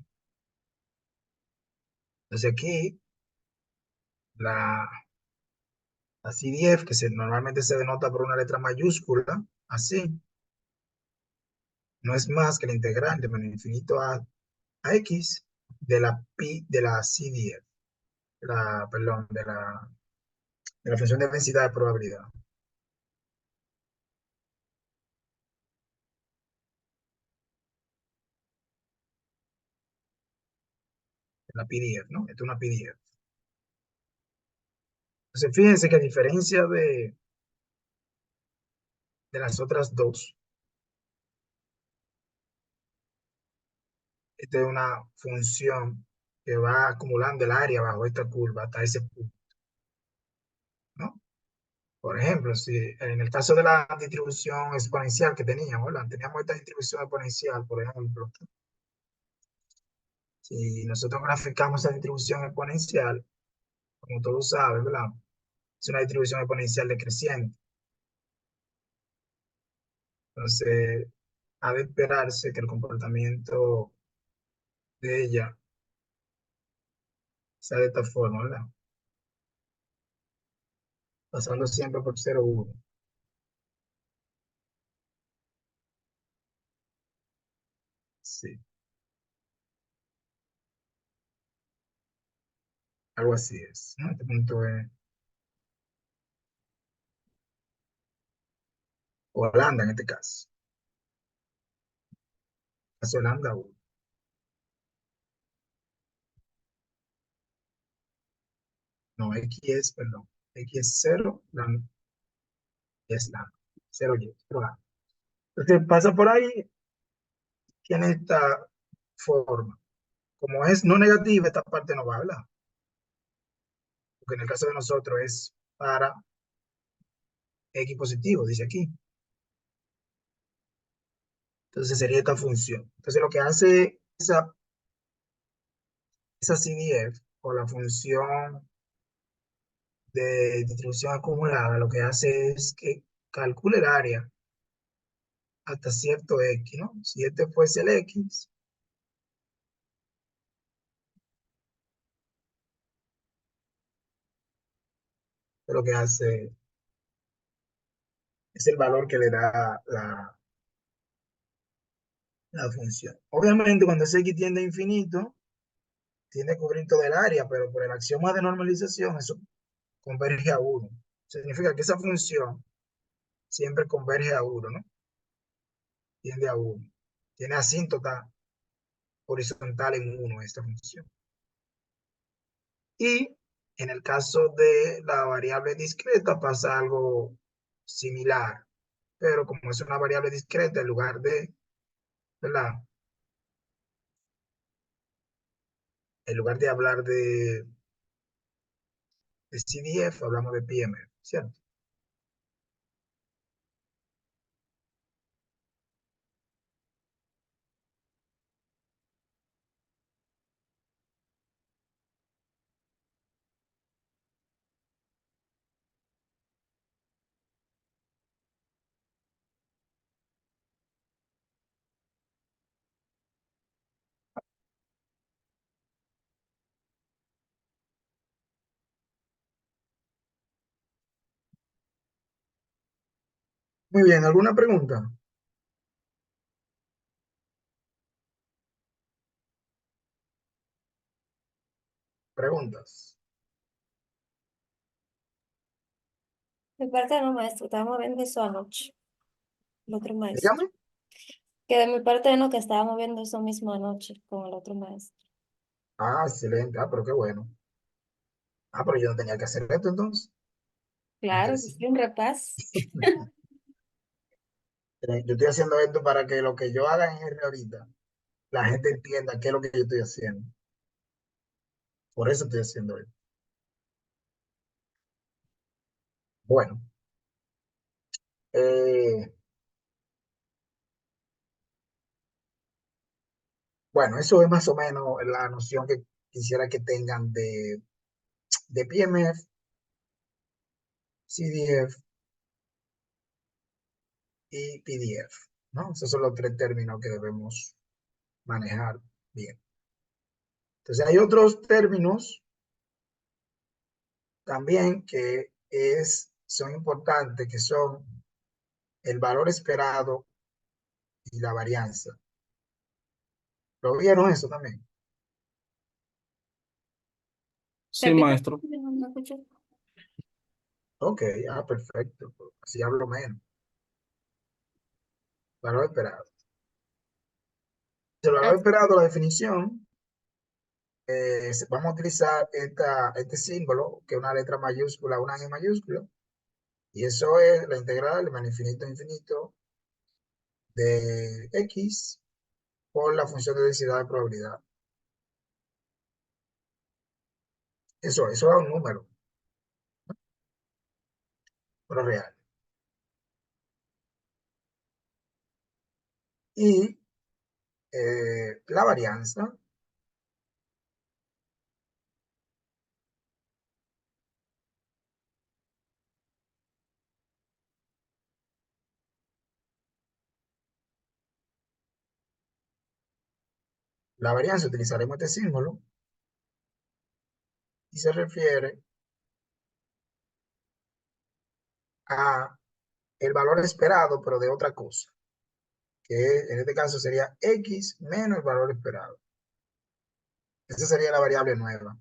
Entonces aquí, la CDF, que normalmente se denota por una letra mayúscula, así, no es más que la integral de menos infinito a x de la pi de la CDF, perdón, de la función de densidad de probabilidad. La PDF, ¿no? Esto es una PDF. Entonces, fíjense que a diferencia de las otras dos, esta es una función que va acumulando el área bajo esta curva hasta ese punto, ¿no? Por ejemplo, si en el caso de la distribución exponencial que teníamos, ¿verdad? Teníamos esta distribución exponencial, por ejemplo. Si nosotros graficamos esa distribución exponencial, como todos saben, ¿verdad? Es una distribución exponencial decreciente. Entonces, ha de esperarse que el comportamiento de ella sea de esta forma, ¿verdad? Pasando siempre por 0,1. Sí, algo así es, ¿no? Este punto es Holanda en este caso. Caso Holanda 1. No, X es, perdón. X es 0, es la 0 Y, 0 A. Entonces pasa por ahí, tiene esta forma. Como es no negativa, esta parte no va a hablar. Porque en el caso de nosotros es para X positivo, dice aquí. Entonces sería esta función. Entonces lo que hace esa CDF o la función de distribución acumulada, lo que hace es que calcule el área hasta cierto X, ¿no? Si este fuese el X, lo que hace es el valor que le da la función. Obviamente, cuando ese X tiende a infinito, tiende a cubrir todo el área, pero por el axioma de normalización, eso converge a 1. Significa que esa función siempre converge a 1, ¿no? Tiende a 1. Tiene asíntota horizontal en 1 esta función. Y en el caso de la variable discreta pasa algo similar, pero como es una variable discreta, en lugar de, ¿verdad? En lugar de hablar de CDF, hablamos de PMF, ¿cierto? Muy bien, ¿alguna pregunta? Preguntas. Mi parte no, maestro, estábamos viendo eso anoche, el otro maestro. Dígame. Que de mi parte no, que estábamos viendo eso mismo anoche con el otro maestro. Ah, excelente. Ah, pero qué bueno. Ah, pero yo no tenía que hacer esto entonces. Claro, es Interesante. un repaso. Yo estoy haciendo esto para que lo que yo haga en R ahorita, la gente entienda qué es lo que yo estoy haciendo. Por eso estoy haciendo esto. Bueno, eh, bueno, eso es más o menos la noción que quisiera que tengan de PMF, CDF y PDF, ¿no? Esos son los tres términos que debemos manejar bien. Entonces hay otros términos también que son importantes, que son el valor esperado y la varianza. ¿Lo vieron eso también? Sí, maestro. No escuché. Ok, perfecto. Así hablo menos. Valor esperado. El valor esperado, la definición, vamos a utilizar este símbolo, que es una letra mayúscula, una G mayúscula, y eso es la integral de infinito a infinito de X por la función de densidad de probabilidad. Eso da un número, pero real. Y la varianza utilizaremos este símbolo y se refiere a el valor esperado, pero de otra cosa, que en este caso sería x menos el valor esperado. Esa sería la variable nueva.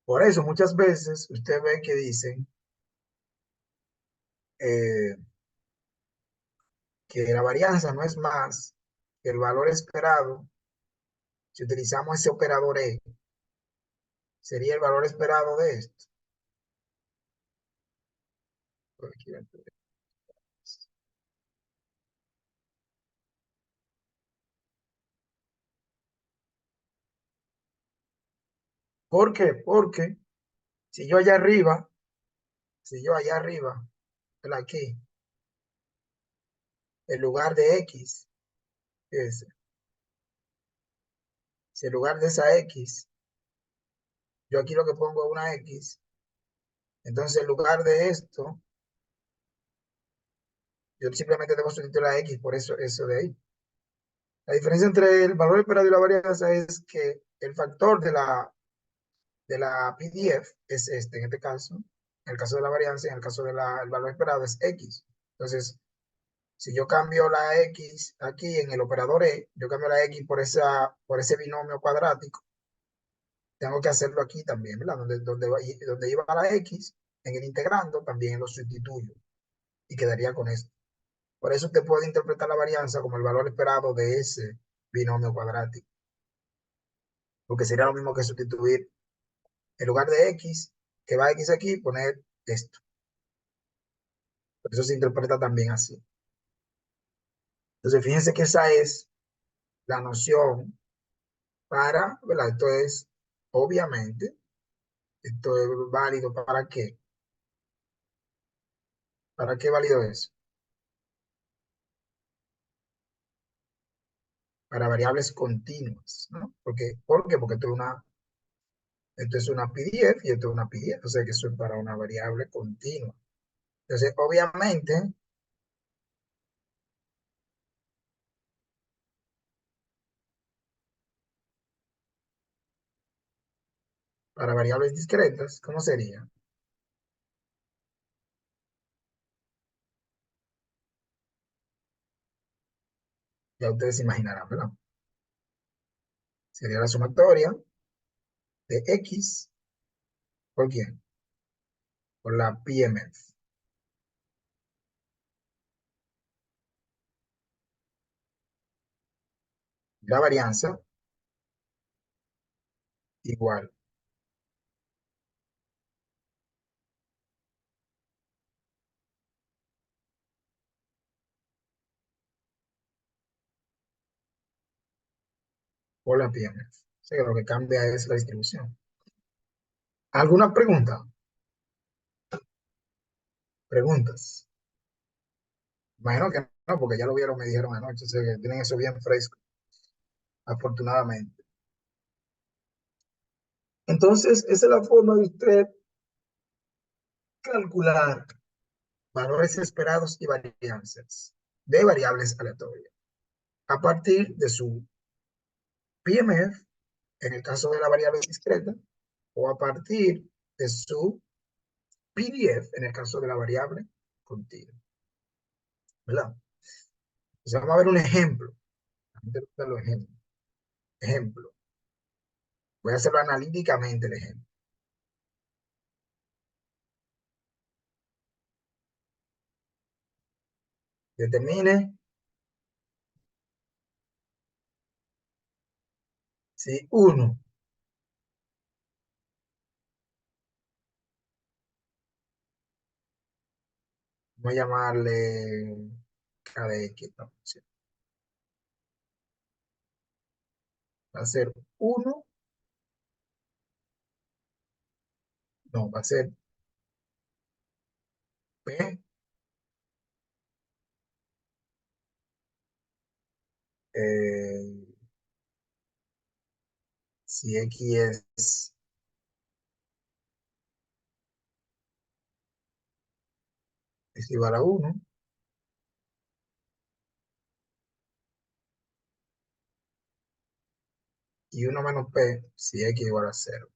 Por eso muchas veces usted ve que dicen eh, que la varianza no es más que el valor esperado. Si utilizamos ese operador E, sería el valor esperado de esto. ¿Por qué? Porque si yo allá arriba, aquí, en lugar de X, es, si en lugar de esa X, yo aquí lo que pongo es una X, entonces en lugar de esto, yo simplemente debo sustituir la X por eso de ahí. La diferencia entre el valor esperado y la varianza es que el factor de la PDF es este, en este caso, en el caso de la varianza, y en el caso del valor esperado es X. Entonces, si yo cambio la X aquí en el operador E, yo cambio la X por ese binomio cuadrático, tengo que hacerlo aquí también, ¿verdad? Donde iba la X, en el integrando, también lo sustituyo y quedaría con esto. Por eso usted puede interpretar la varianza como el valor esperado de ese binomio cuadrático, porque sería lo mismo que sustituir en lugar de X, que va X aquí, poner esto. Por eso se interpreta también así. Entonces, fíjense que esa es la noción para, ¿verdad? Esto es, obviamente, esto es válido ¿para qué? ¿Para qué válido es? Para variables continuas, ¿no? ¿Por qué? Porque esto es una PDF y esto es una PDF, o sea que eso es para una variable continua. Entonces, obviamente, para variables discretas, ¿cómo sería? Ya ustedes se imaginarán, ¿verdad? Sería la sumatoria de X, ¿por quién? Por la PMF. La varianza igual por la PMF. O sea que lo que cambia es la distribución. ¿Alguna pregunta? ¿Preguntas? Imagino que no, porque ya lo vieron, me dijeron anoche, o sea que tienen eso bien fresco, afortunadamente. Entonces, esa es la forma de usted calcular valores esperados y varianzas de variables aleatorias a partir de su PMF, en el caso de la variable discreta, o a partir de su PDF, en el caso de la variable continua. ¿Verdad? Entonces, vamos a ver un ejemplo. Ejemplo. Voy a hacerlo analíticamente el ejemplo. Determine si 1 Vamos a llamarle K de X esta función. Va a ser 1, no, va a ser P, eh, si X es igual a 1, y 1 menos P si X igual a 0.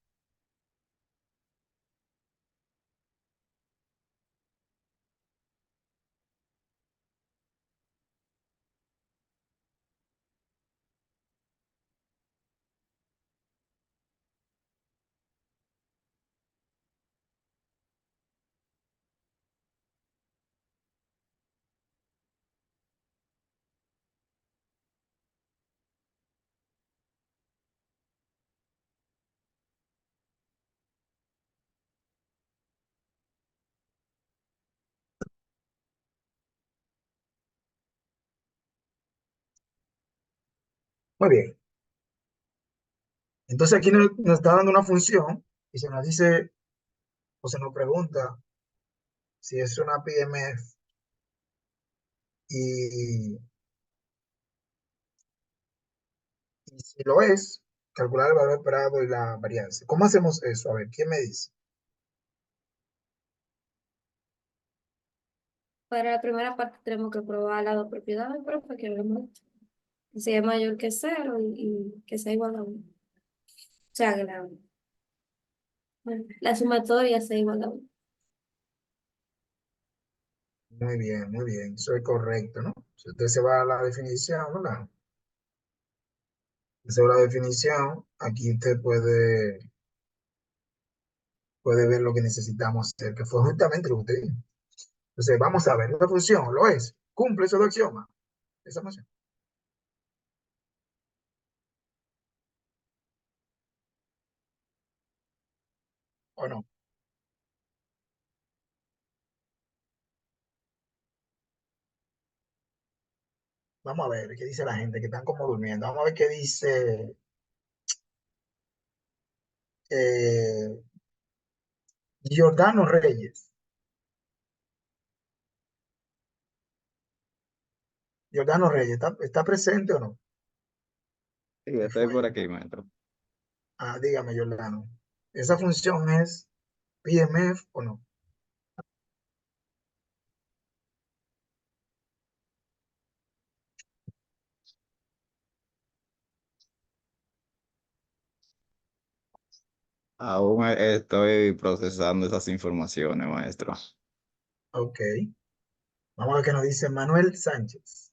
Muy bien. Entonces aquí nos está dando una función y se nos dice o se nos pregunta si es una PMF y, y si lo es, calcular el valor esperado y la varianza. ¿Cómo hacemos eso? A ver, ¿quién me dice? Para la primera parte tenemos que probar las dos propiedades, profe, que vemos que sea mayor que cero y que sea igual a uno. O sea, que la sumatoria sea igual a uno. Muy bien, eso es correcto, ¿no? Si usted se va a la definición, ¿verdad? Se va a la definición, aquí usted puede ver lo que necesitamos hacer, que fue justamente lo que usted dijo. Entonces, vamos a ver, esta función lo es, cumple esos dos axiomas, esa función, ¿o no? Vamos a ver qué dice la gente, que están como durmiendo. Vamos a ver qué dice eh, Giordano Reyes. Giordano Reyes, ¿está presente o no? Sí, Se estoy por fue. aquí, maestro. Ah, dígame, Giordano. ¿Esa función es PMF o no? Aún estoy procesando esas informaciones, maestro. Ok. Vamos a ver qué nos dice Manuel Sánchez.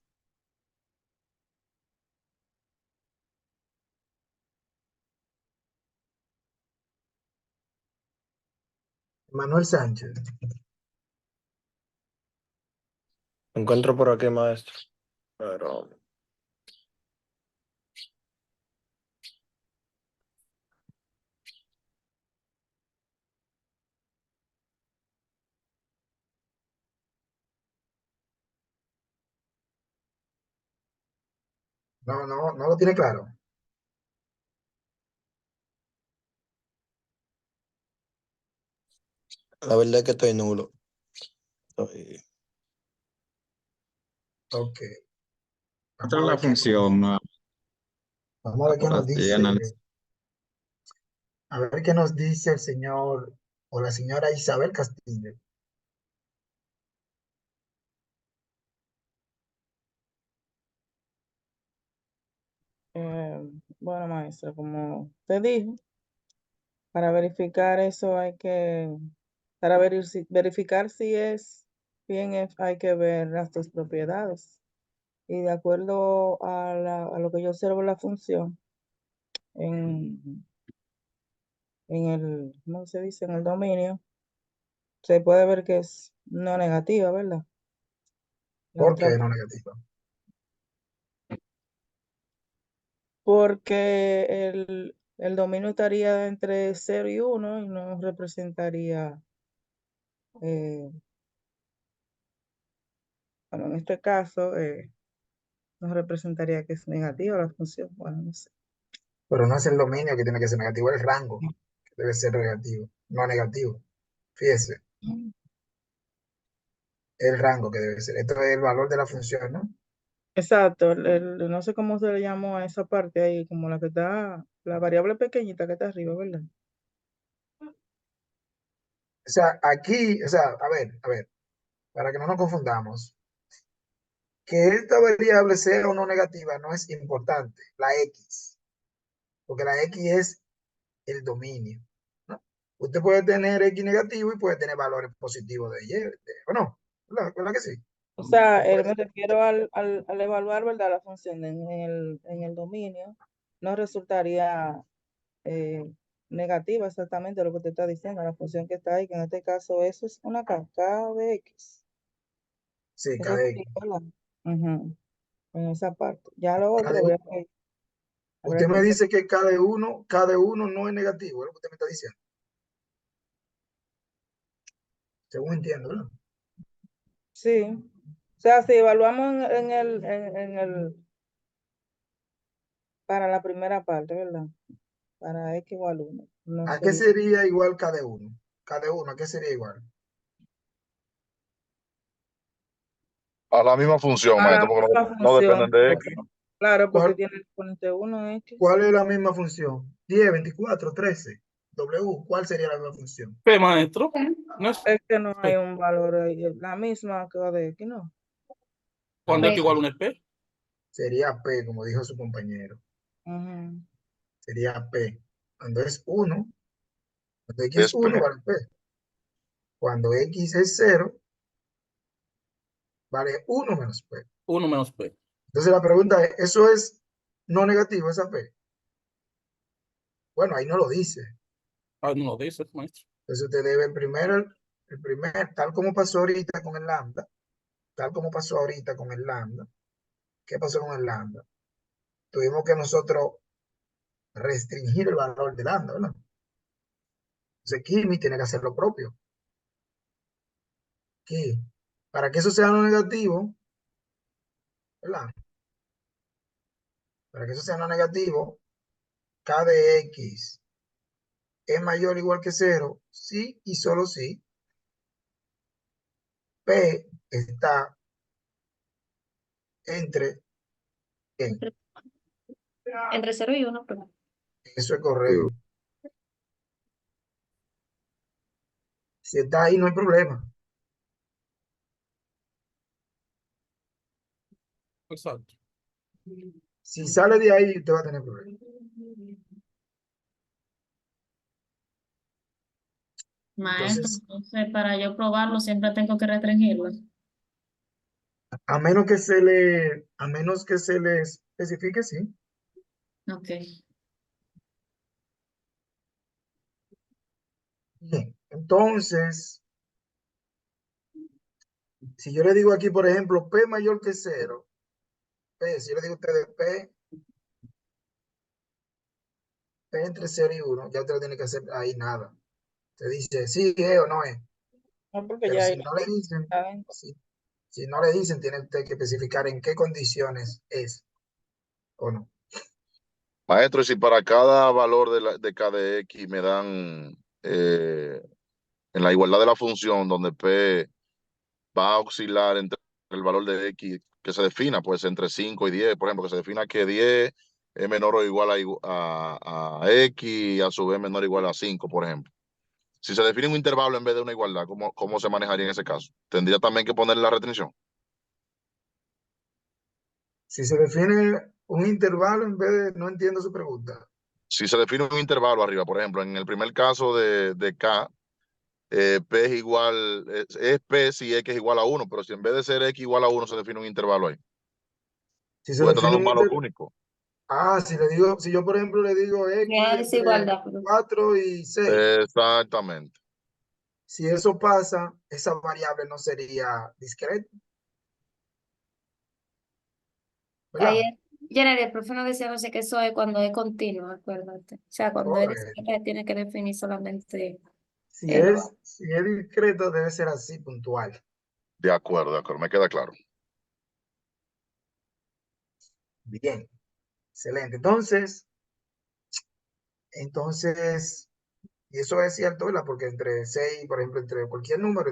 Manuel Sánchez. Encuentro por aquí, maestro. Pero No lo tiene claro. la verdad es que estoy nulo. Estoy- Ok. Esta Vamos es a la ver qué nos, función, ¿no? vamos a ver qué Ahora nos estoy dice. analizando. A ver qué nos dice el señor o la señora Isabel Castillo. Eh, bueno, maestra, como te dijo, para verificar eso para verificar si es PNF hay que ver las dos propiedades. Y de acuerdo a lo que yo observo en la función, en, ¿cómo se dice? En el dominio, se puede ver que es no negativa, ¿verdad? La ¿Por otra, qué no negativa? porque el dominio estaría entre 0 y 1 y no representaría Bueno, en este caso, nos representaría que es negativa la función. Bueno, no sé. Pero no es el dominio que tiene que ser negativo, es el rango que debe ser negativo, no negativo. Fíjese, el rango que debe ser. Esto es el valor de la función, ¿no? Exacto, no sé cómo se le llamó a esa parte ahí, como la que está, la variable pequeñita que está arriba, ¿verdad? O sea, aquí, o sea, a ver, para que no nos confundamos, que esta variable sea o no negativa no es importante, la X, porque la X es el dominio, ¿no? Usted puede tener X negativo y puede tener valores positivos de Y, ¿o no? ¿Verdad que sí? O sea, Puede- me refiero al evaluar, ¿verdad? La función en el dominio, no resultaría negativa exactamente lo que usted está diciendo, la función que está ahí, que en este caso eso es una K de X. Sí, Eso cada sí, X. ¿verdad? Ujú, en esa parte. Ya lo otro, Cada- habría que, Usted me ver. dice que cada uno no es negativo, es lo que usted me está diciendo. Según entiendo, ¿verdad? Sí. O sea, si evaluamos para la primera parte, ¿verdad? Para X igual 1. No ¿A qué sería. sería igual cada uno? Cada uno, ¿a qué sería igual? A la misma función, A la maestro, porque misma no dependen función. de X. Claro, porque ¿Cuál, tiene el exponente 1 X. cuál es la misma función? 10, 24, 13. W, ¿cuál sería la misma función? P, maestro. No es Es que no hay P. un valor ahí, la misma que va de X, ¿no? Cuando P. X igual a 1 es P. Sería P, como dijo su compañero. Ujú. Sería P. Cuando es 1, cuando X es Es P. 1, vale P. Cuando X es 0, vale 1 menos P. 1 menos P. Entonces la pregunta es, ¿eso es no negativo, esa P? Bueno, ahí no lo dice. Ah, no lo dice, maestro. Entonces usted debe tal como pasó ahorita con el lambda, ¿qué pasó con el lambda? Tuvimos que nosotros restringir el valor del lambda, ¿verdad? Entonces Kimi tiene que hacer lo propio. Aquí, para que eso sea no negativo, ¿verdad? Para que eso sea no negativo, K de X es mayor o igual que 0, sí y solo sí, P está entre ¿qué? Entre 0 y 1, pero Eso es correcto. Si está ahí, no hay problema. Exacto. Si sale de ahí, usted va a tener problemas. Maestro, Entonces, entonces para yo probarlo siempre tengo que restringirlo. a menos que se le especifique, sí. Ok. Bien, entonces, si yo le digo aquí, por ejemplo, P mayor que 0, P, si yo le digo a ustedes P entre 0 y 1, ya usted no tiene que hacer ahí nada. Usted dice, sí, es o no es. No, porque Pero ya si ahí no le dicen, saben. si no le dicen, tiene usted que especificar en qué condiciones es o no. Maestro, y si para cada valor de K de X me dan en la igualdad de la función donde P va a oscilar entre el valor de X que se defina, pues entre 5 y 10, por ejemplo, que se defina que 10 es menor o igual a X y a su vez menor o igual a 5, por ejemplo. Si se define un intervalo en vez de una igualdad, ¿cómo se manejaría en ese caso? ¿Tendría también que ponerle la restricción? Si se define un intervalo en vez de, no entiendo su pregunta. Si se define un intervalo arriba, por ejemplo, en el primer caso de K, P es igual, es P si X es igual a 1, pero si en vez de ser X igual a 1 se define un intervalo ahí. Si se Porque está define dando un un valor intervalo, único. si yo por ejemplo le digo X ya entre desigualdad. Pero 4 y 6, Exactamente. si eso pasa, esa variable no sería discreta, ¿verdad? ayer, Jenny, el profe nos decía, no sé qué eso es cuando es continuo, acuérdate. O sea, cuando eres Correcto. tiene que definir solamente Si el es, si es discreto, debe ser así, puntual. De acuerdo, me queda claro. Bien, excelente. Entonces, y eso es cierto, ¿verdad? Porque entre 6, por ejemplo, entre cualquier número,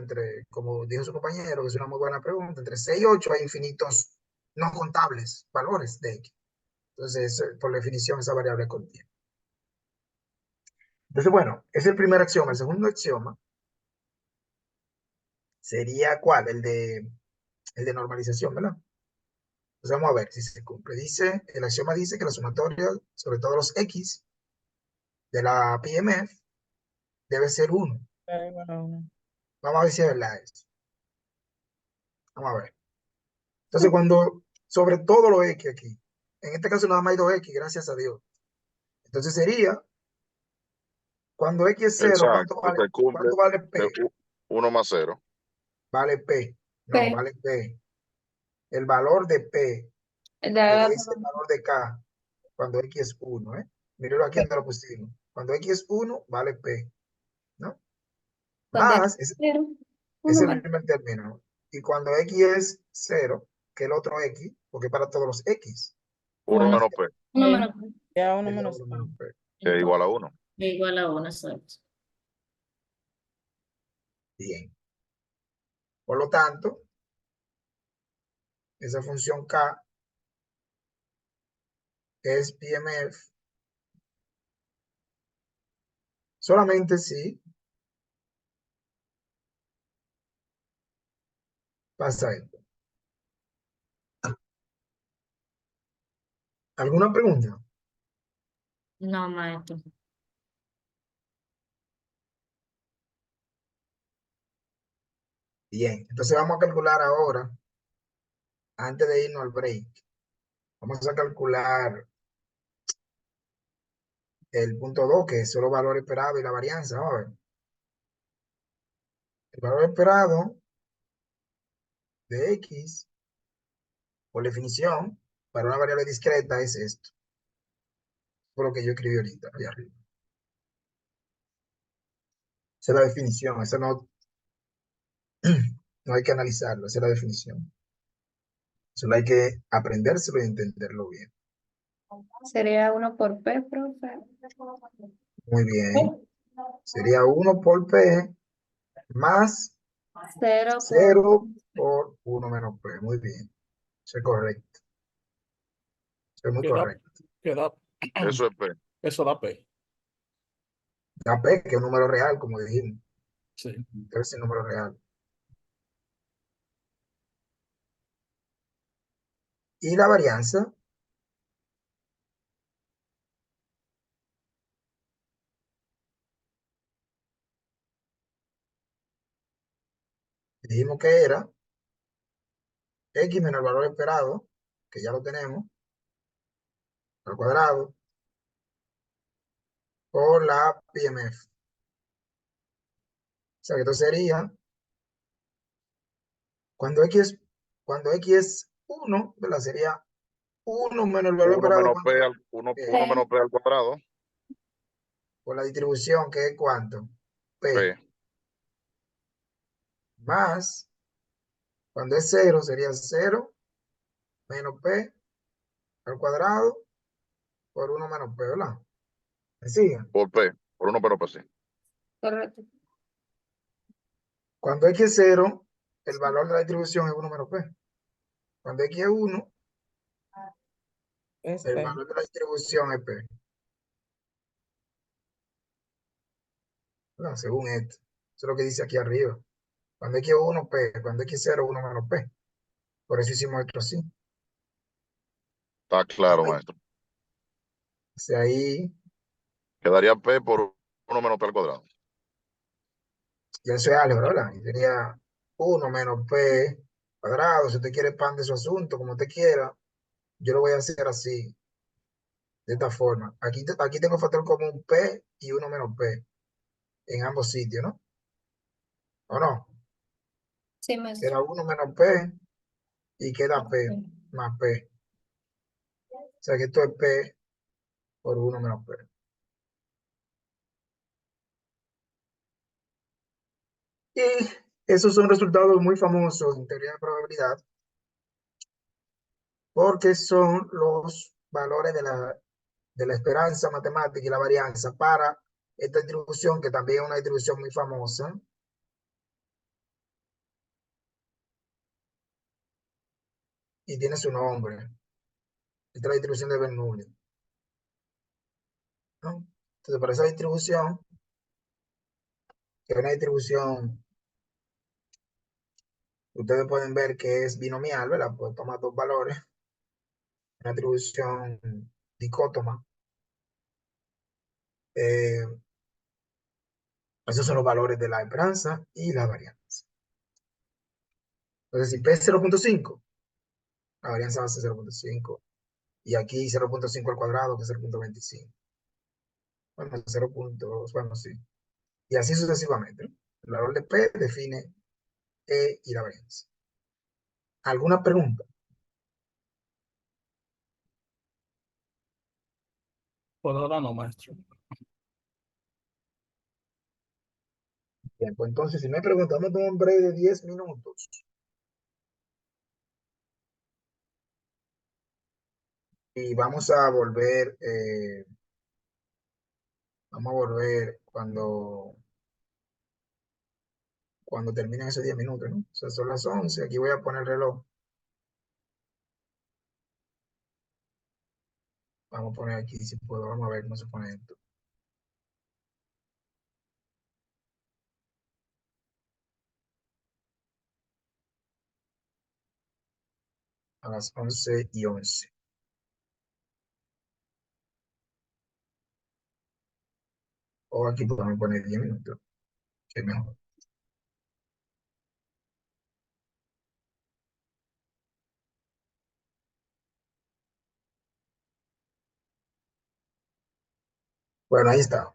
como dijo su compañero, que es una muy buena pregunta, entre 6 y 8 hay infinitos no contables valores de X. Entonces, por definición, esa variable contiene. Entonces, bueno, ese es el primer axioma. El segundo axioma sería ¿cuál? El de normalización, ¿verdad? Entonces vamos a ver si se cumple. El axioma dice que la sumatoria sobre todos los X de la PMF debe ser 1. Vamos a ver si es verdad eso. Vamos a ver. Entonces, cuando sobre todo los X aquí, en este caso nada más hay 2 X, gracias a Dios. Entonces sería, cuando X es 0, Exacto, se cumple ¿cuánto vale P? 1 más 0. Vale P. No, P. vale P. El valor de P, El que de es el valor de K, cuando X es 1, ¿eh? Mírenlo aquí donde lo pusimos. Cuando X es 1, vale P, ¿no? cuando Más, es cero, es uno el menos. primer término. Y cuando X es 0, que el otro X, porque para todos los X, 1 Uno, menos P, sí, Uno menos. Ya uno sería menos 1 menos P. que es igual a 1. igual a 1, exacto. Bien. Por lo tanto, esa función K es PMF solamente si pasa esto. ¿Alguna pregunta? No, maestro. Bien, entonces vamos a calcular ahora, antes de irnos al break, vamos a calcular el punto 2, que es solo valor esperado y la varianza. Vamos a ver. El valor esperado de X, por definición, para una variable discreta es esto. Por lo que yo escribí ahorita, allá arriba. Esa es la definición, esa no, no hay que analizarlo, esa es la definición. Solo hay que aprendérselo y entenderlo bien. Sería 1 por P, profe. Muy bien. Sería 1 por P más 0 por 0 por 1 menos P. Muy bien. Eso es correcto. Eso es muy Que da, correcto. que da, Eso es P. eso da P. Da P, que es un número real, como dijimos. Sí. Debe ser un número real. Y la varianza, dijimos que era X menos el valor esperado, que ya lo tenemos, al cuadrado, por la PMF. O sea, que esto sería, cuando X es 1, ¿verdad? Sería 1 menos el valor 1 esperado menos P al, 1 menos P al cuadrado, por la distribución, que es ¿cuánto? P. P. Más, cuando es 0, sería 0 menos P al cuadrado por 1 menos P, ¿verdad? ¿Me siguen? Por P. Por 1 menos P, sí. correcto. Cuando X es 0, el valor de la distribución es 1 menos P. Cuando X es 1, Es el P. valor de la distribución es P. ¿Verdad? Según esto. Eso es lo que dice aquí arriba. Cuando X es 1, P. Cuando X es 0, 1 menos P. Por eso hicimos esto así. Está claro, maestro. O sea, ahí Quedaría P por 1 menos P al cuadrado. ya eso es álgebra, ¿verdad? Y sería 1 menos P cuadrado. Si usted quiere expande su asunto, como usted quiera. Yo lo voy a hacer así, de esta forma. Aquí tengo factor común P y 1 menos P en ambos sitios, ¿no? ¿O no? Sí, maestro. Queda 1 menos P y queda P más P. O sea que esto es P por 1 menos P. Y esos son resultados muy famosos en teoría de probabilidad, porque son los valores de la esperanza matemática y la varianza para esta distribución, que también es una distribución muy famosa. Y tiene su nombre. Esta es la distribución de Bernoulli, ¿no? Entonces, para esa distribución, que es una distribución, ustedes pueden ver que es binomial, ¿verdad? Pues toma dos valores, una distribución dicótoma. Esos son los valores de la esperanza y la varianza. Entonces, si P es 0.5, la varianza va a ser 0.5. Y aquí 0.5 al cuadrado, que es 0.25. Bueno, 0. Bueno, sí. Y así sucesivamente, ¿no? El valor de P define E y la varianza. ¿Alguna pregunta? Por ahora no, maestro. Bien, pues entonces, si me preguntan, vamos a tomar un break de 10 minutos. Y vamos a volver cuando terminen esos 10 minutos, ¿no? O sea, son las 11, aquí voy a poner el reloj. Vamos a poner aquí, si puedo, vamos a ver cómo se pone esto. A las 11:11. O aquí podemos poner 10 minutos, que es mejor. Bueno, ahí está.